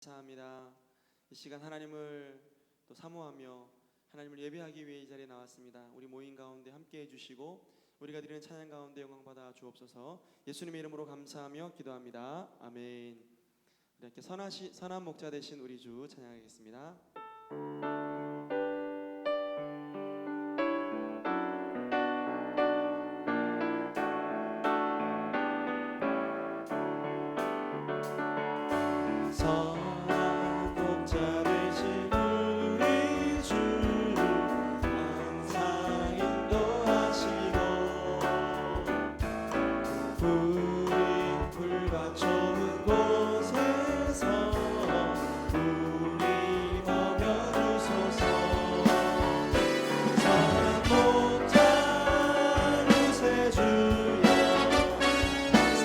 감사합니다. 이 시간 하나님을 또 사모하며 하나님을 예배하기 위해 이 자리에 나왔습니다. 우리 모임 가운데 함께 해주시고 우리가 드리는 찬양 가운데 영광 받아 주옵소서. 예수님의 이름으로 감사하며 기도합니다. 아멘. 이렇게 선한 목자 되신 우리 주 찬양하겠습니다. 선한 목자 되신 우리 주 항상 인도하시고 푸른 풀과 좋은 곳에서 우리 먹여주소서. 선한 목자 구세주여 항상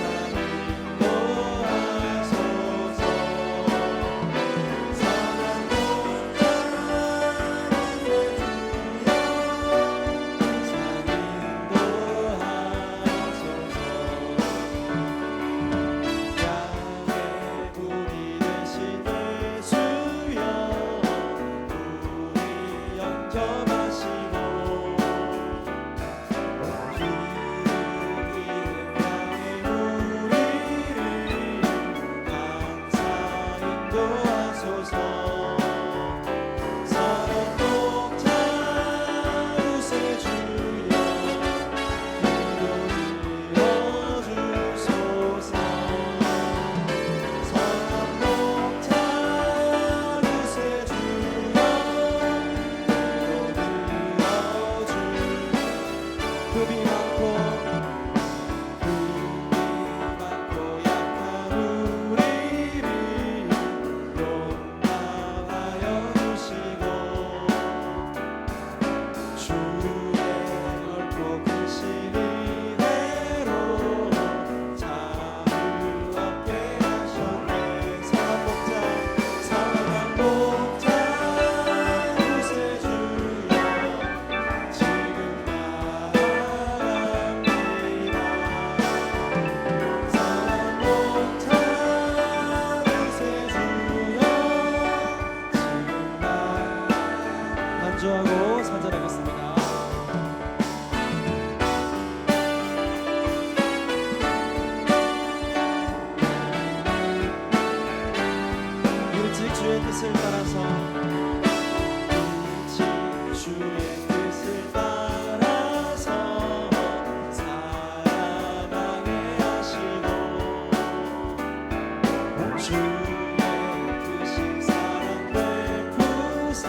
인도하소서. 간주하고 사절하겠습니다. 일찍 주의 뜻을 따라서 일찍 주의 뜻을 따라서 사랑하게 하시고 주의 뜻이 사랑 베푸사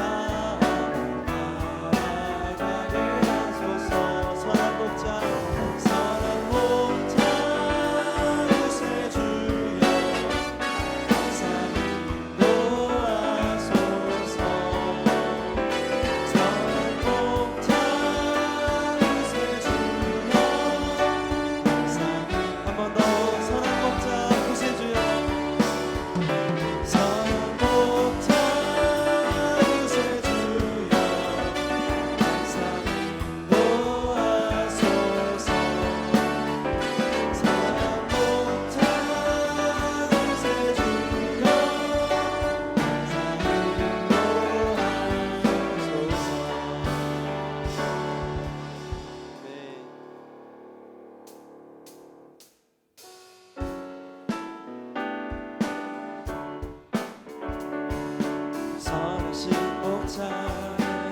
선하신 목자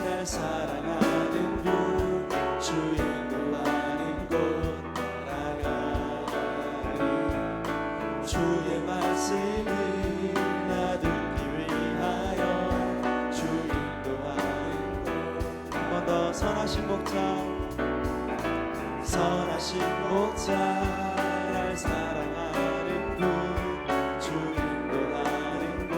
날 사랑하는 분 주의 인도하는 곳 따라가리. 주의 말씀을 나듣기 위하여 주 인도하는 곳. 한 번 더 선하신 목자 선하신 목자 날 사랑하는 분 주 인도하는 곳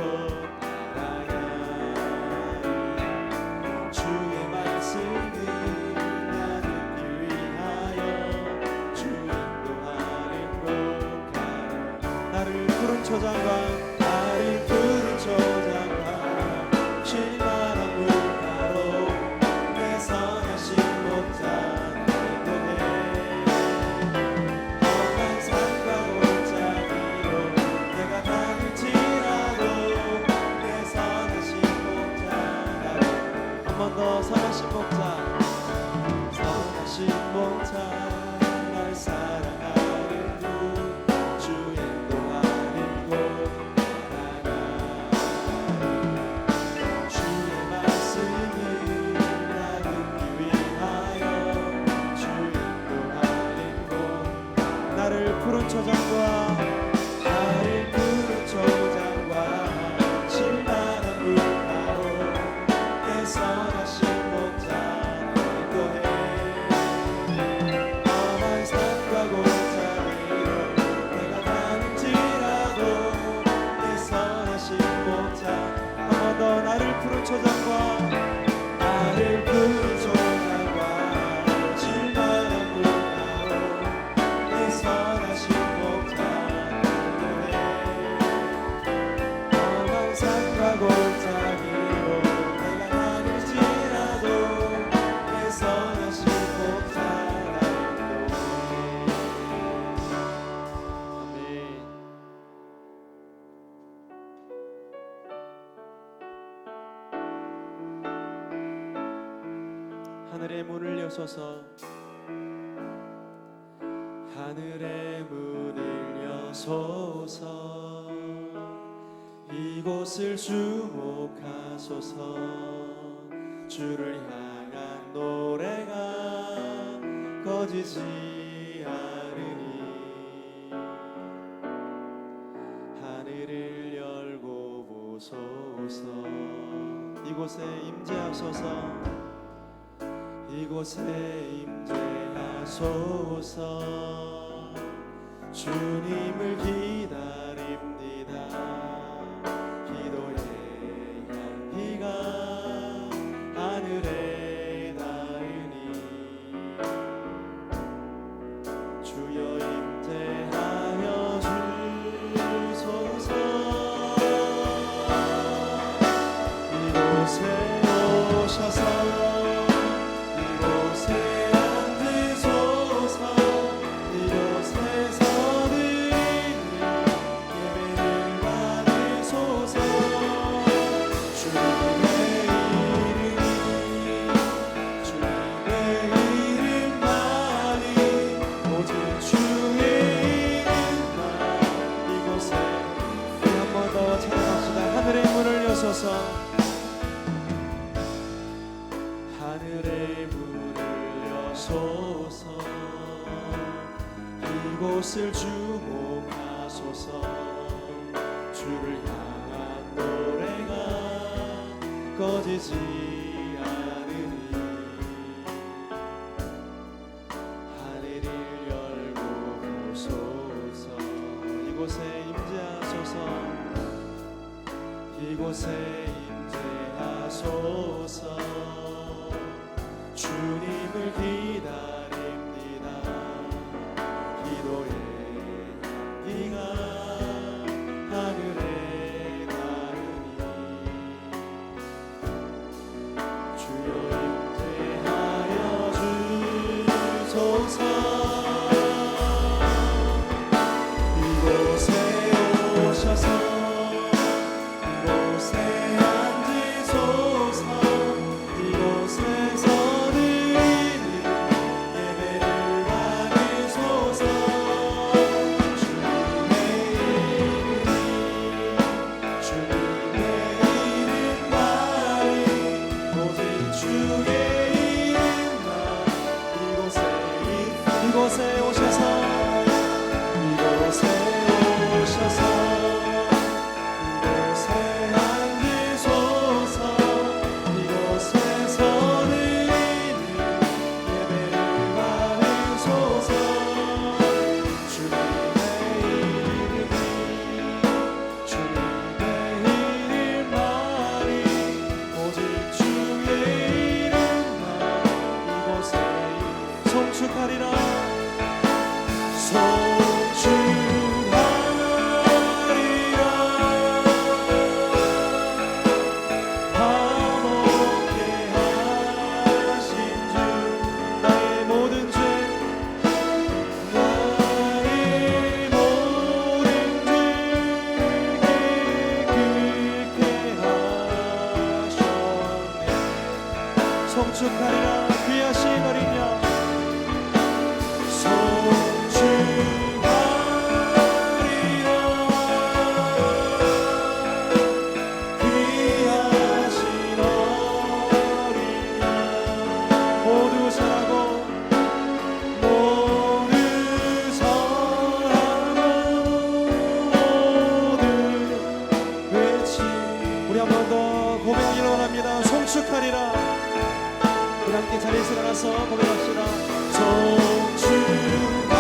주의 말씀을 나누기 위하여 주 인도하는 곳 가라. 나를 푸른 초장과 나를 푸른 초장과 쉴만한 물가로 내 선하신 목자 인도해. 나를 푸른 초장과 나를 푸른 초장과 질만한 물가로 내 선하신 목자 노래 험한 산과 골짜기로 내가 다닐지라도 내 선하신 목자 나를 아멘. 하늘의 문을 여소서 하늘의 문을 여소서 이곳을 주목하소서 주를 향한 노래가 꺼지지 않으니 하늘을 열고 보소서 이곳에 임재하소서 이곳에 임재하소서 주님을 기다립니다 기도의 향기가 하늘에 닿으니 주여 임재하여 주소서 이곳에 오셔서 이곳에 앉으소서 이곳에서 드리는 예배를 받으소서 주님의 이름만이 오직 주의 이름만 이곳에 한 번 더 찬양합시다 하늘의 문을 여소서 하늘의 문을 여소서 이곳을 주목하소서 주를 향한 노래가 꺼지지 않으니 하늘을 열고 보소서 이곳에 임재하소서 이곳에 임재하소서 주님을 기다립니다 기도의 향기가 하늘에 닿으니 주여 임재하여 주소서 이곳에 오셔서 이곳에 앉으소서 이곳에서 이곳에 오셔서 이곳에 오셔서 이곳에 앉으소서 이곳에서 드리는 예배를 받으소서 주님의 이름만이 오직 주의 이름만 이곳에 송축하리라 송축하리라 귀하신 어린 양 송축하리라 우리 함께 자리에서 일어나서 고백합시다 송축하리라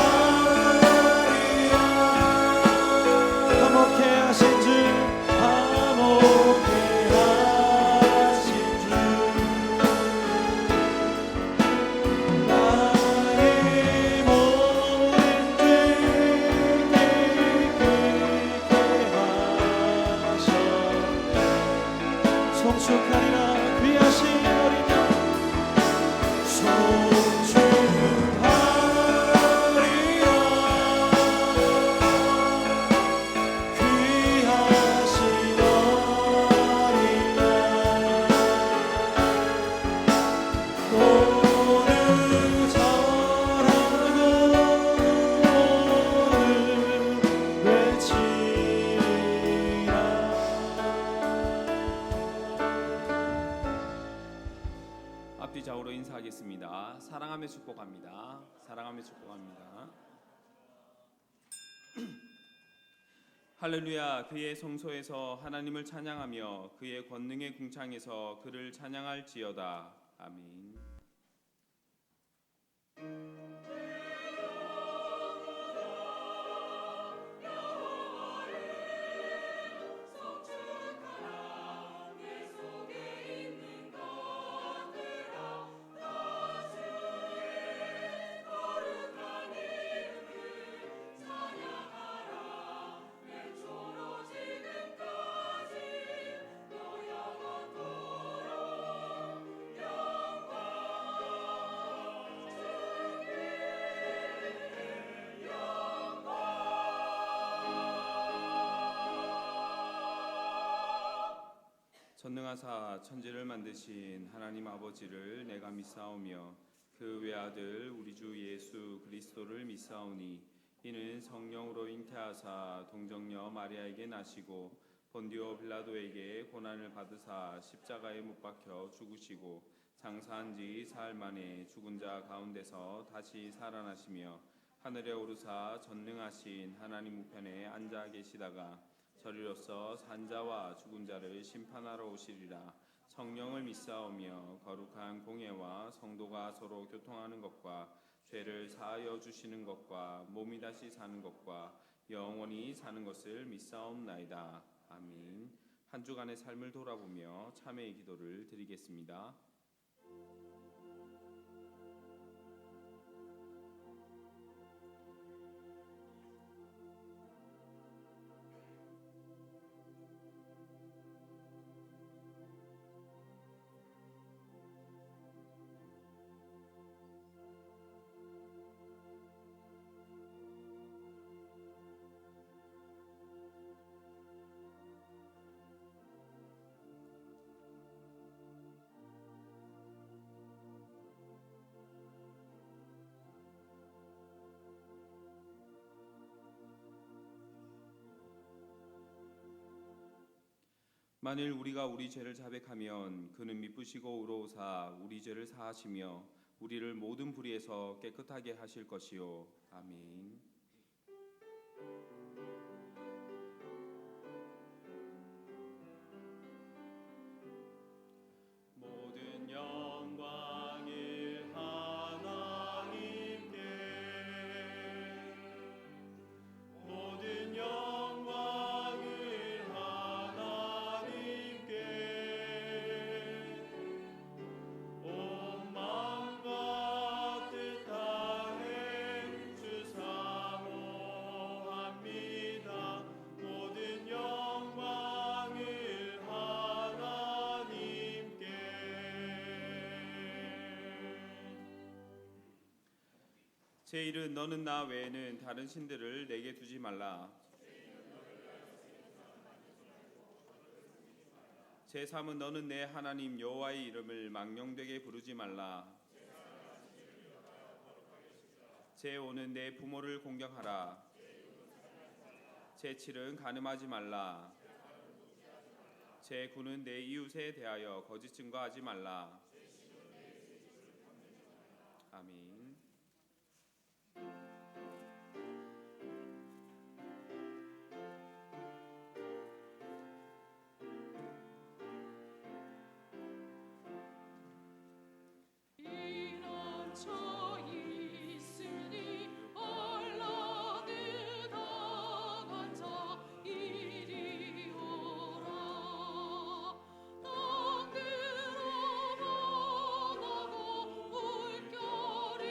화목해 하신 주 화목해 송축하리라 귀하신 어린 양 앞뒤 좌우로 인사하겠습니다. 사랑하며 축복합니다. 사랑하며 축복합니다. 할렐루야. 그의 성소에서 하나님을 찬양하며 그의 권능의 궁창에서 그를 찬양할지어다. 아멘. 전능하사 천지를 만드신 하나님 아버지를 내가 믿사오며 그 외아들 우리 주 예수 그리스도를 믿사오니 이는 성령으로 잉태하사 동정녀 마리아에게 나시고 본디오 빌라도에게 고난을 받으사 십자가에 못 박혀 죽으시고 장사한 지 사흘 만에 죽은 자 가운데서 다시 살아나시며 하늘에 오르사 전능하신 하나님 우편에 앉아 계시다가 저리로서 산자와 죽은 자를 심판하러 오시리라. 성령을 믿사오며 거룩한 공예와 성도가 서로 교통하는 것과 죄를 사하여 주시는 것과 몸이 다시 사는 것과 영원히 사는 것을 믿사옵나이다. 아멘. 한 주간의 삶을 돌아보며 참회의 기도를 드리겠습니다. 만일 우리가 우리 죄를 자백하면 그는 미쁘시고 의로우사 우리 죄를 사하시며 우리를 모든 불의에서 깨끗하게 하실 것이요. 아멘. 모든 영광을 하나님께 모든 영광을 하나님께 온 마음과 뜻 다해 주 사모합니다. 모든 영광을 하나님께. 제 일은 너는 나 외에는 다른 신들을 내게 두지 말라. 제 삶은 너는 내 하나님 여호와의 이름을 망령되게 부르지 말라. 제 오는 내 부모를 공경하라. 제 칠은 간음하지 말라. 제 구는 내 이웃에 대하여 거짓 증거하지 말라. 아멘. 덩그러 변하고 물결이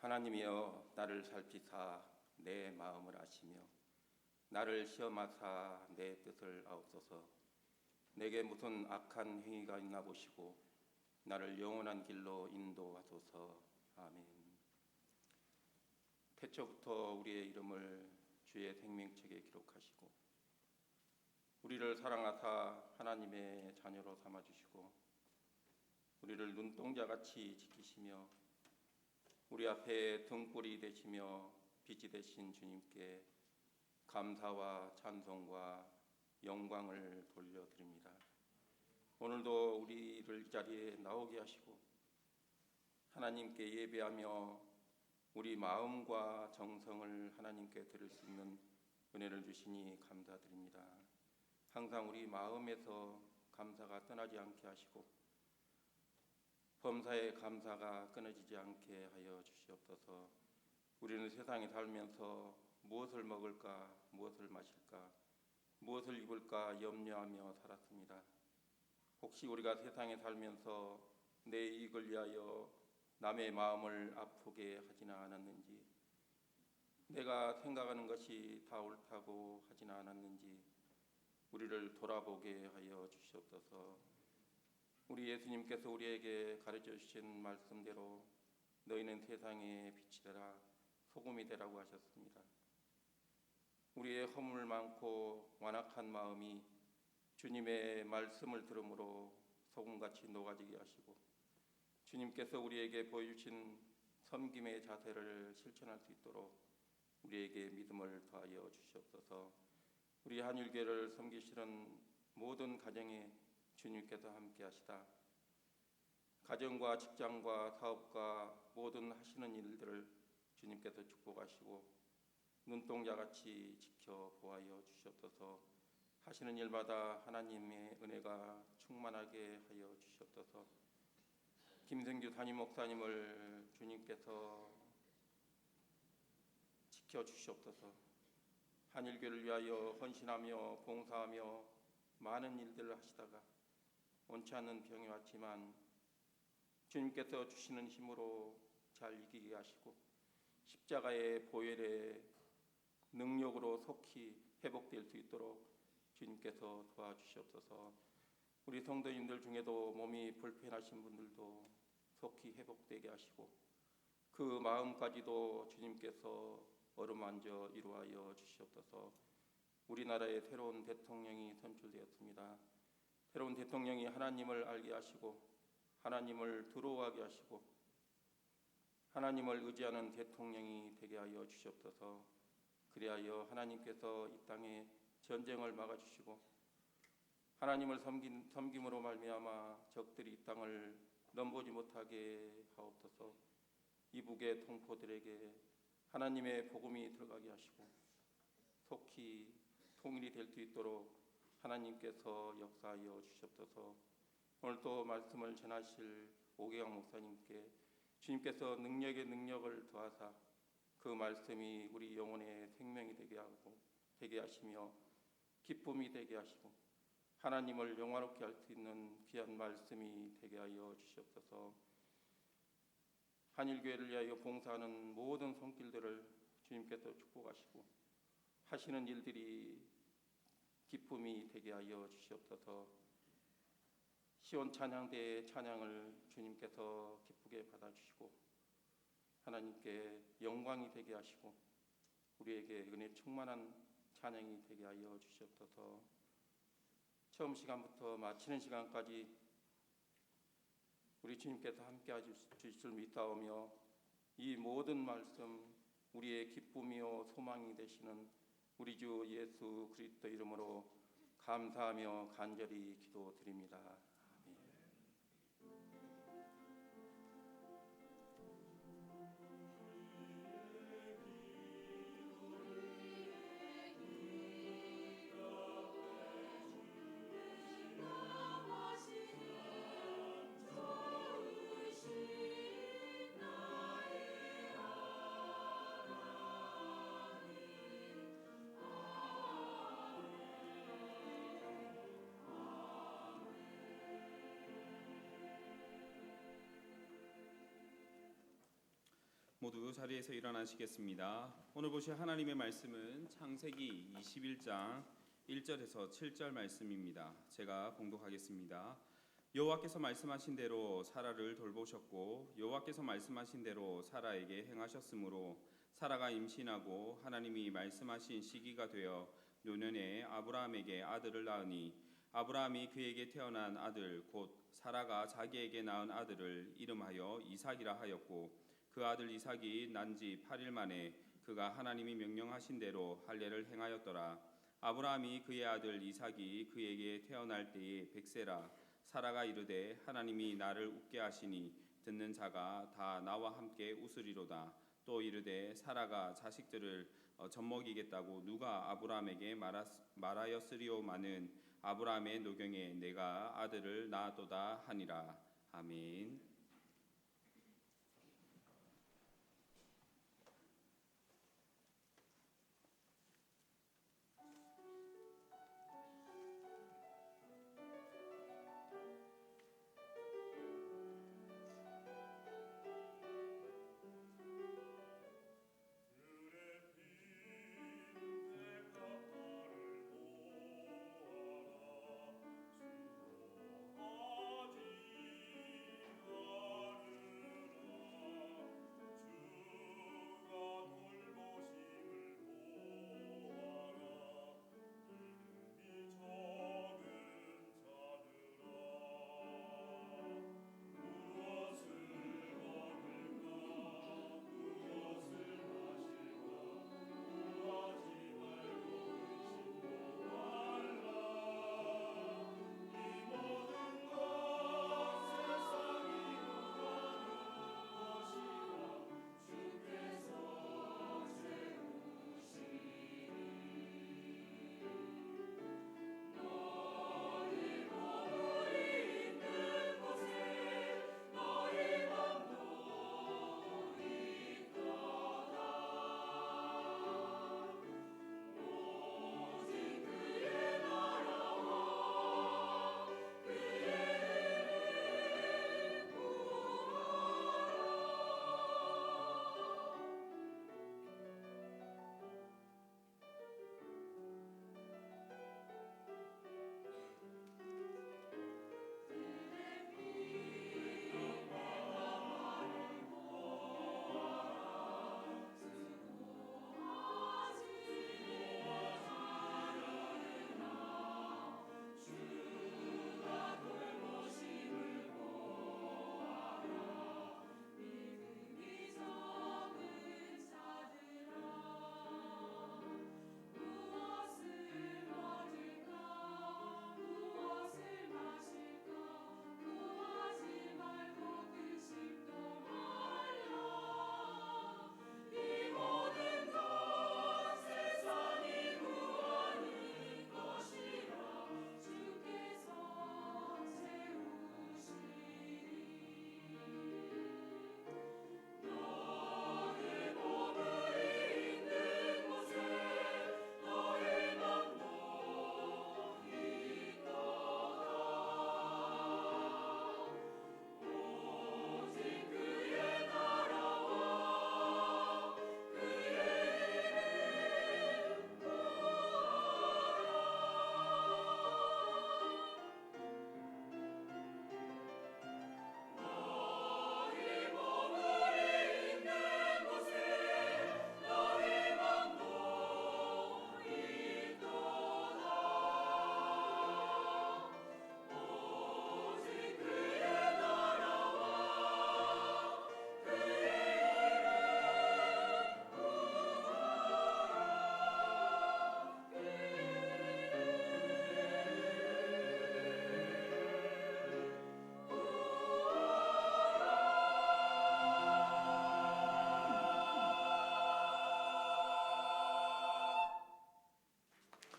하나님이여 나를 살피사 내 마음을 아시며 나를 시험하사 내 뜻을 아옵소서. 내게 무슨 악한 행위가 있나 보시고 나를 영원한 길로 인도하소서. 아멘. 태초부터 우리의 이름을 주의 생명책에 기록하시고 우리를 사랑하사 하나님의 자녀로 삼아주시고 우리를 눈동자같이 지키시며 우리 앞에 등불이 되시며 빛이 되신 주님께 감사와 찬송과 영광을 돌려드립니다. 오늘도 우리를 이 자리에 나오게 하시고 하나님께 예배하며 우리 마음과 정성을 하나님께 드릴 수 있는 은혜를 주시니 감사드립니다. 항상 우리 마음에서 감사가 떠나지 않게 하시고 범사의 감사가 끊어지지 않게 하여 주시옵소서. 우리는 세상에 살면서 무엇을 먹을까, 무엇을 마실까, 무엇을 입을까 염려하며 살았습니다. 혹시 우리가 세상에 살면서 내 이익을 위하여 남의 마음을 아프게 하지는 않았는지, 내가 생각하는 것이 다 옳다고 하지는 않았는지 우리를 돌아보게 하여 주시옵소서. 우리 예수님께서 우리에게 가르쳐 주신 말씀대로 너희는 세상의 빛이 되라, 소금이 되라고 하셨습니다. 우리의 허물 많고 완악한 마음이 주님의 말씀을 들음으로 소금같이 녹아지게 하시고 주님께서 우리에게 보여주신 섬김의 자세를 실천할 수 있도록 우리에게 믿음을 더하여 주시옵소서. 우리 한일교회를 섬기시는 모든 가정에 주님께서 함께 하시다. 가정과 직장과 사업과 모든 하시는 일들을 주님께서 축복하시고 눈동자같이 지켜보아여 주시옵소서. 하시는 일마다 하나님의 은혜가 충만하게 하여 주시옵소서. 김성규 담임 목사님을 주님께서 지켜주시옵소서. 한일교를 위하여 헌신하며 봉사하며 많은 일들을 하시다가 원치 않는 병이 왔지만 주님께서 주시는 힘으로 잘 이기게 하시고 십자가의 보혈의 능력으로 속히 회복될 수 있도록 주님께서 도와주시옵소서. 우리 성도님들 중에도 몸이 불편하신 분들도 속히 회복되게 하시고 그 마음까지도 주님께서 어루만져 이루하여 주시옵소서. 우리나라의 새로운 대통령이 선출되었습니다. 새로운 대통령이 하나님을 알게 하시고 하나님을 두려워하게 하시고 하나님을 의지하는 대통령이 되게 하여 주시옵소서. 그리하여 하나님께서 이 땅에 전쟁을 막아주시고 하나님을 섬김으로 말미암아 적들이 이 땅을 넘보지 못하게 하옵소서. 이북의 동포들에게 하나님의 복음이 들어가게 하시고 속히 통일이 될 수 있도록 하나님께서 역사하여 주시옵소서. 오늘 또 말씀을 전하실 오계강 목사님께 주님께서 능력의 능력을 더하사 그 말씀이 우리 영혼의 생명이 되게 하시며 기쁨이 되게 하시고 하나님을 영화롭게 할 수 있는 귀한 말씀이 되게 하여 주시옵소서. 한일교회를 위하여 봉사하는 모든 손길들을 주님께서 축복하시고 하시는 일들이 기쁨이 되게 하여 주시옵소서. 시온 찬양대의 찬양을 주님께서 기쁘게 받아주시고 하나님께 영광이 되게 하시고 우리에게 은혜 충만한 찬양이 되게 하여 주시옵소서. 처음 시간부터 마치는 시간까지 우리 주님께서 함께 하실 줄 믿사오며 이 모든 말씀 우리의 기쁨이요 소망이 되시는 우리 주 예수 그리스도 이름으로 감사하며 간절히 기도드립니다. 모두 자리에서 일어나시겠습니다. 오늘 보실 하나님의 말씀은 창세기 21장 1절에서 7절 말씀입니다. 제가 봉독하겠습니다. 여호와께서 말씀하신 대로 사라를 돌보셨고 여호와께서 말씀하신 대로 사라에게 행하셨으므로 사라가 임신하고 하나님이 말씀하신 시기가 되어 노년에 아브라함에게 아들을 낳으니 아브라함이 그에게 태어난 아들 곧 사라가 자기에게 낳은 아들을 이름하여 이삭이라 하였고 그 아들 이삭이 난 지 8일 만에 그가 하나님이 명령하신 대로 할례를 행하였더라. 아브라함이 그의 아들 이삭이 그에게 태어날 때에 100세라. 사라가 이르되 하나님이 나를 웃게 하시니 듣는 자가 다 나와 함께 웃으리로다. 또 이르되 사라가 자식들을 젖먹이겠다고 누가 아브라함에게 말하였으리오마는 아브라함의 노경에 내가 아들을 낳았도다 하니라. 아멘.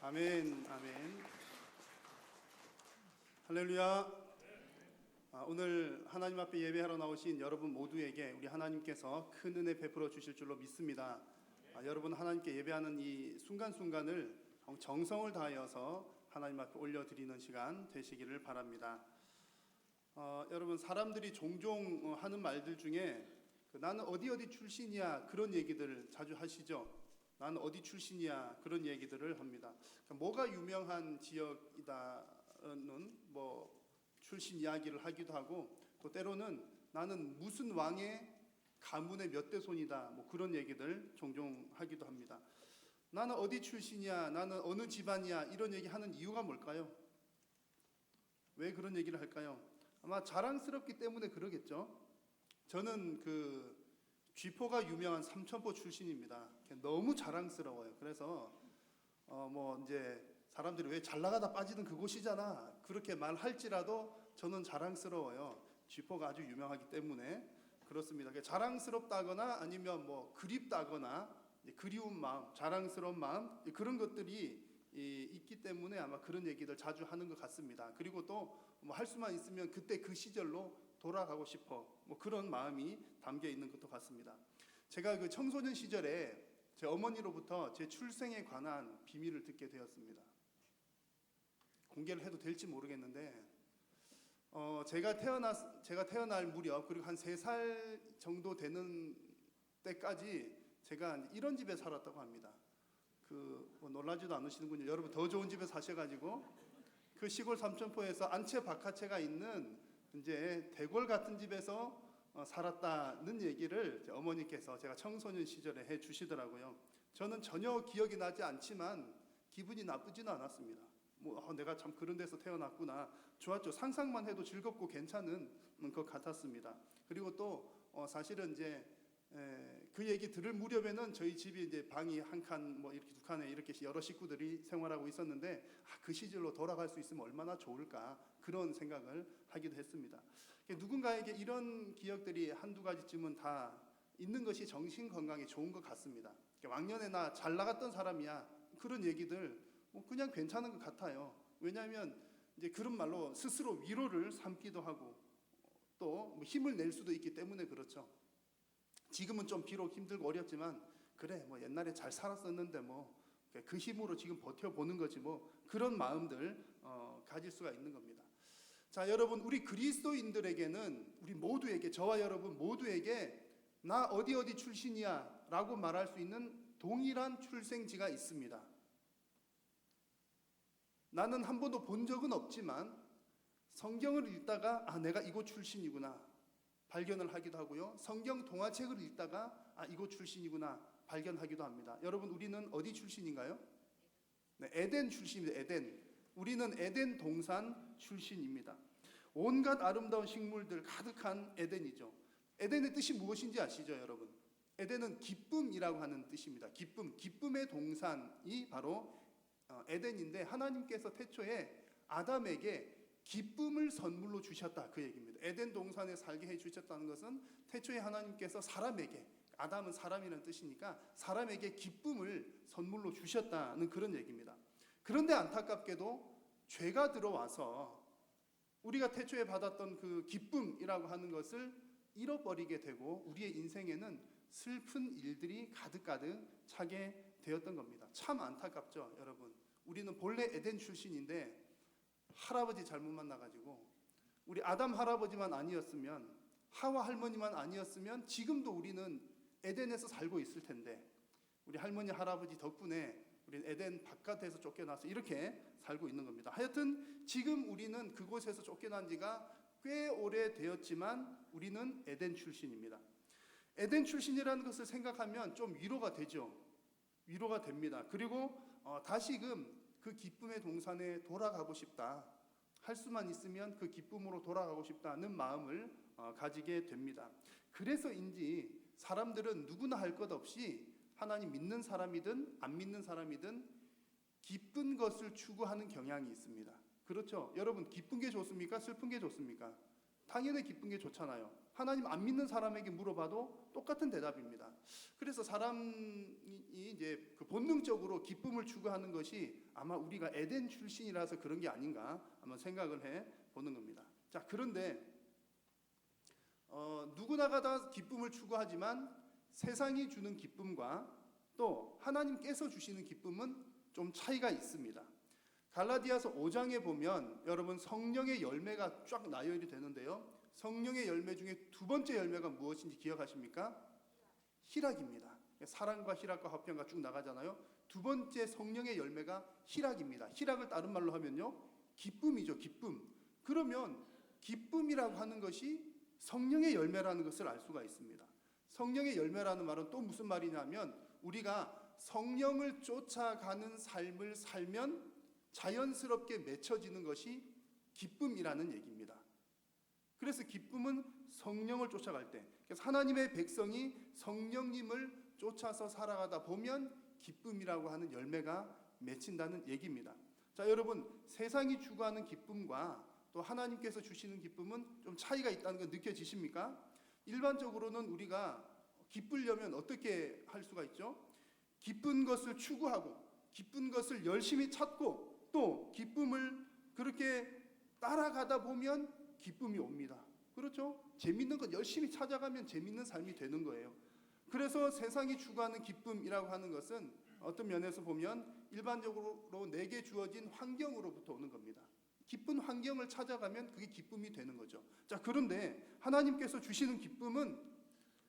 아멘, 아멘. 할렐루야. 오늘 하나님 앞에 예배하러 나오신 여러분 모두에게 우리 하나님께서 큰 은혜 베풀어 주실 줄로 믿습니다. 여러분 하나님께 예배하는 이 순간순간을 정성을 다하여서 하나님 앞에 올려드리는 시간 되시기를 바랍니다. 여러분 사람들이 종종 하는 말들 중에 나는 어디 어디 출신이야 그런 얘기들을 자주 하시죠. 나는 어디 출신이야 그런 얘기들을 합니다. 그러니까 뭐가 유명한 지역이다는 뭐 출신 이야기를 하기도 하고, 또 때로는 나는 무슨 왕의 가문의 몇 대 손이다 뭐 그런 얘기들 종종 하기도 합니다. 나는 어디 출신이야, 나는 어느 집안이야 이런 얘기 하는 이유가 뭘까요? 왜 그런 얘기를 할까요? 아마 자랑스럽기 때문에 그러겠죠. 저는 그 쥐포가 유명한 삼천포 출신입니다. 너무 자랑스러워요. 그래서 뭐 이제 사람들이 왜 잘 나가다 빠지는 그곳이잖아 그렇게 말할지라도 저는 자랑스러워요. 쥐포가 아주 유명하기 때문에 그렇습니다. 자랑스럽다거나 아니면 뭐 그립다거나 그리운 마음, 자랑스러운 마음 그런 것들이 있기 때문에 아마 그런 얘기들 자주 하는 것 같습니다. 그리고 또 뭐 할 수만 있으면 그때 그 시절로 돌아가고 싶어 뭐 그런 마음이 담겨 있는 것도 같습니다. 제가 그 청소년 시절에 제 어머니로부터 제 출생에 관한 비밀을 듣게 되었습니다. 공개를 해도 될지 모르겠는데 제가 태어날 무렵 그리고 한 3살 정도 되는 때까지 제가 이런 집에 살았다고 합니다. 뭐 놀라지도 않으시는군요. 여러분 더 좋은 집에 사셔가지고 그 시골 삼천포에서 안채 박하채가 있는 이제 대궐 같은 집에서 살았다는 얘기를 어머니께서 제가 청소년 시절에 해 주시더라고요. 저는 전혀 기억이 나지 않지만 기분이 나쁘지는 않았습니다. 뭐 내가 참 그런 데서 태어났구나. 좋았죠. 상상만 해도 즐겁고 괜찮은 것 같았습니다. 그리고 또 사실은 이제 그 얘기 들을 무렵에는 저희 집이 이제 방이 한 칸, 뭐 이렇게 두 칸에 이렇게 여러 식구들이 생활하고 있었는데 그 시절로 돌아갈 수 있으면 얼마나 좋을까 그런 생각을 하기도 했습니다. 누군가에게 이런 기억들이 한두 가지쯤은 다 있는 것이 정신 건강에 좋은 것 같습니다. 왕년에 나 잘 나갔던 사람이야 그런 얘기들 뭐 그냥 괜찮은 것 같아요. 왜냐하면 이제 그런 말로 스스로 위로를 삼기도 하고 또 뭐 힘을 낼 수도 있기 때문에 그렇죠. 지금은 좀 비록 힘들고 어렵지만 그래 뭐 옛날에 잘 살았었는데 뭐 그 힘으로 지금 버텨보는 거지 뭐 그런 마음들 가질 수가 있는 겁니다. 자 여러분, 우리 그리스도인들에게는 우리 모두에게, 저와 여러분 모두에게 나 어디 어디 출신이야 라고 말할 수 있는 동일한 출생지가 있습니다. 나는 한 번도 본 적은 없지만 성경을 읽다가 내가 이곳 출신이구나 발견을 하기도 하고요. 성경 동화책을 읽다가 이곳 출신이구나 발견하기도 합니다. 여러분 우리는 어디 출신인가요? 네, 에덴 출신입니다. 에덴. 우리는 에덴 동산 출신입니다. 온갖 아름다운 식물들 가득한 에덴이죠. 에덴의 뜻이 무엇인지 아시죠, 여러분? 에덴은 기쁨이라고 하는 뜻입니다. 기쁨의 동산이 바로 에덴인데 하나님께서 태초에 아담에게 기쁨을 선물로 주셨다 그 얘기입니다. 에덴 동산에 살게 해주셨다는 것은 태초에 하나님께서 사람에게, 아담은 사람이라는 뜻이니까 사람에게 기쁨을 선물로 주셨다는 그런 얘기입니다. 그런데 안타깝게도 죄가 들어와서 우리가 태초에 받았던 그 기쁨이라고 하는 것을 잃어버리게 되고 우리의 인생에는 슬픈 일들이 가득가득 차게 되었던 겁니다. 참 안타깝죠, 여러분. 우리는 본래 에덴 출신인데 할아버지 잘못 만나가지고 우리 아담 할아버지만 아니었으면, 하와 할머니만 아니었으면 지금도 우리는 에덴에서 살고 있을 텐데 우리 할머니 할아버지 덕분에 우리는 에덴 바깥에서 쫓겨나서 이렇게 살고 있는 겁니다. 하여튼 지금 우리는 그곳에서 쫓겨난 지가 꽤 오래 되었지만 우리는 에덴 출신입니다. 에덴 출신이라는 것을 생각하면 좀 위로가 되죠. 위로가 됩니다. 그리고 다시금 그 기쁨의 동산에 돌아가고 싶다. 할 수만 있으면 그 기쁨으로 돌아가고 싶다는 마음을 가지게 됩니다. 그래서인지 사람들은 누구나 할 것 없이 하나님 믿는 사람이든 안 믿는 사람이든 기쁜 것을 추구하는 경향이 있습니다. 그렇죠? 여러분 기쁜 게 좋습니까? 슬픈 게 좋습니까? 당연히 기쁜 게 좋잖아요. 하나님 안 믿는 사람에게 물어봐도 똑같은 대답입니다. 그래서 사람이 이제 그 본능적으로 기쁨을 추구하는 것이 아마 우리가 에덴 출신이라서 그런 게 아닌가 한번 생각을 해 보는 겁니다. 자, 그런데 누구나가 다 기쁨을 추구하지만 세상이 주는 기쁨과 또 하나님께서 주시는 기쁨은 좀 차이가 있습니다. 갈라디아서 5장에 보면 여러분 성령의 열매가 쫙 나열이 되는데요. 성령의 열매 중에 두 번째 열매가 무엇인지 기억하십니까? 희락입니다. 사랑과 희락과 화평과 쭉 나가잖아요. 두 번째 성령의 열매가 희락입니다. 희락을 다른 말로 하면요, 기쁨이죠. 기쁨. 그러면 기쁨이라고 하는 것이 성령의 열매라는 것을 알 수가 있습니다. 성령의 열매라는 말은 또 무슨 말이냐면, 우리가 성령을 쫓아가는 삶을 살면 자연스럽게 맺혀지는 것이 기쁨이라는 얘기입니다. 그래서 기쁨은 성령을 쫓아갈 때, 그래서 하나님의 백성이 성령님을 쫓아서 살아가다 보면 기쁨이라고 하는 열매가 맺힌다는 얘기입니다. 자, 여러분, 세상이 추구하는 기쁨과 또 하나님께서 주시는 기쁨은 좀 차이가 있다는 거 느껴지십니까? 일반적으로는 우리가 기쁘려면 어떻게 할 수가 있죠? 기쁜 것을 추구하고 기쁜 것을 열심히 찾고 또 기쁨을 그렇게 따라가다 보면 기쁨이 옵니다. 그렇죠? 재밌는 것 열심히 찾아가면 재밌는 삶이 되는 거예요. 그래서 세상이 추구하는 기쁨이라고 하는 것은 어떤 면에서 보면 일반적으로 내게 주어진 환경으로부터 오는 겁니다. 기쁜 환경을 찾아가면 그게 기쁨이 되는 거죠. 자, 그런데 하나님께서 주시는 기쁨은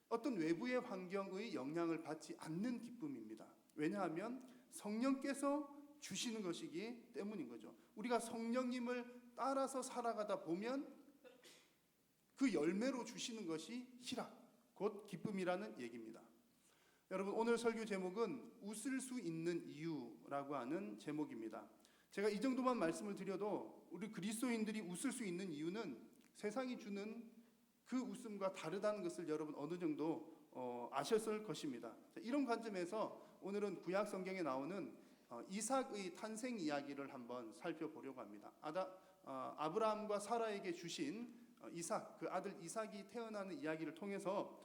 어떤 외부의 환경의 영향을 받지 않는 기쁨입니다. 왜냐하면 성령께서 주시는 것이기 때문인 거죠. 우리가 성령님을 따라서 살아가다 보면 그 열매로 주시는 것이 희락, 곧 기쁨이라는 얘기입니다. 여러분, 오늘 설교 제목은 웃을 수 있는 이유라고 하는 제목입니다. 제가 이 정도만 말씀을 드려도 우리 그리스도인들이 웃을 수 있는 이유는 세상이 주는 그 웃음과 다르다는 것을 여러분 어느 정도 아셨을 것입니다. 이런 관점에서 오늘은 구약 성경에 나오는 이삭의 탄생 이야기를 한번 살펴보려고 합니다. 아브라함과 사라에게 주신 이삭, 그 아들 이삭이 태어나는 이야기를 통해서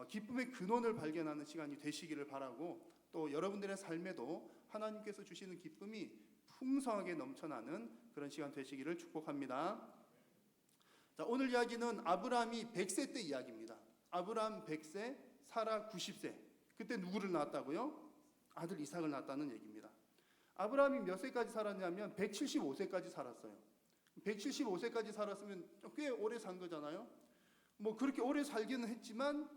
기쁨의 근원을 발견하는 시간이 되시기를 바라고, 또 여러분들의 삶에도 하나님께서 주시는 기쁨이 풍성하게 넘쳐나는 그런 시간 되시기를 축복합니다. 자, 오늘 이야기는 아브라함이 100세 때 이야기입니다. 아브라함 100세, 사라 90세. 그때 누구를 낳았다고요? 아들 이삭을 낳았다는 얘기입니다. 아브라함이 몇 세까지 살았냐면 175세까지 살았어요. 175세까지 살았으면 꽤 오래 산 거잖아요. 뭐 그렇게 오래 살기는 했지만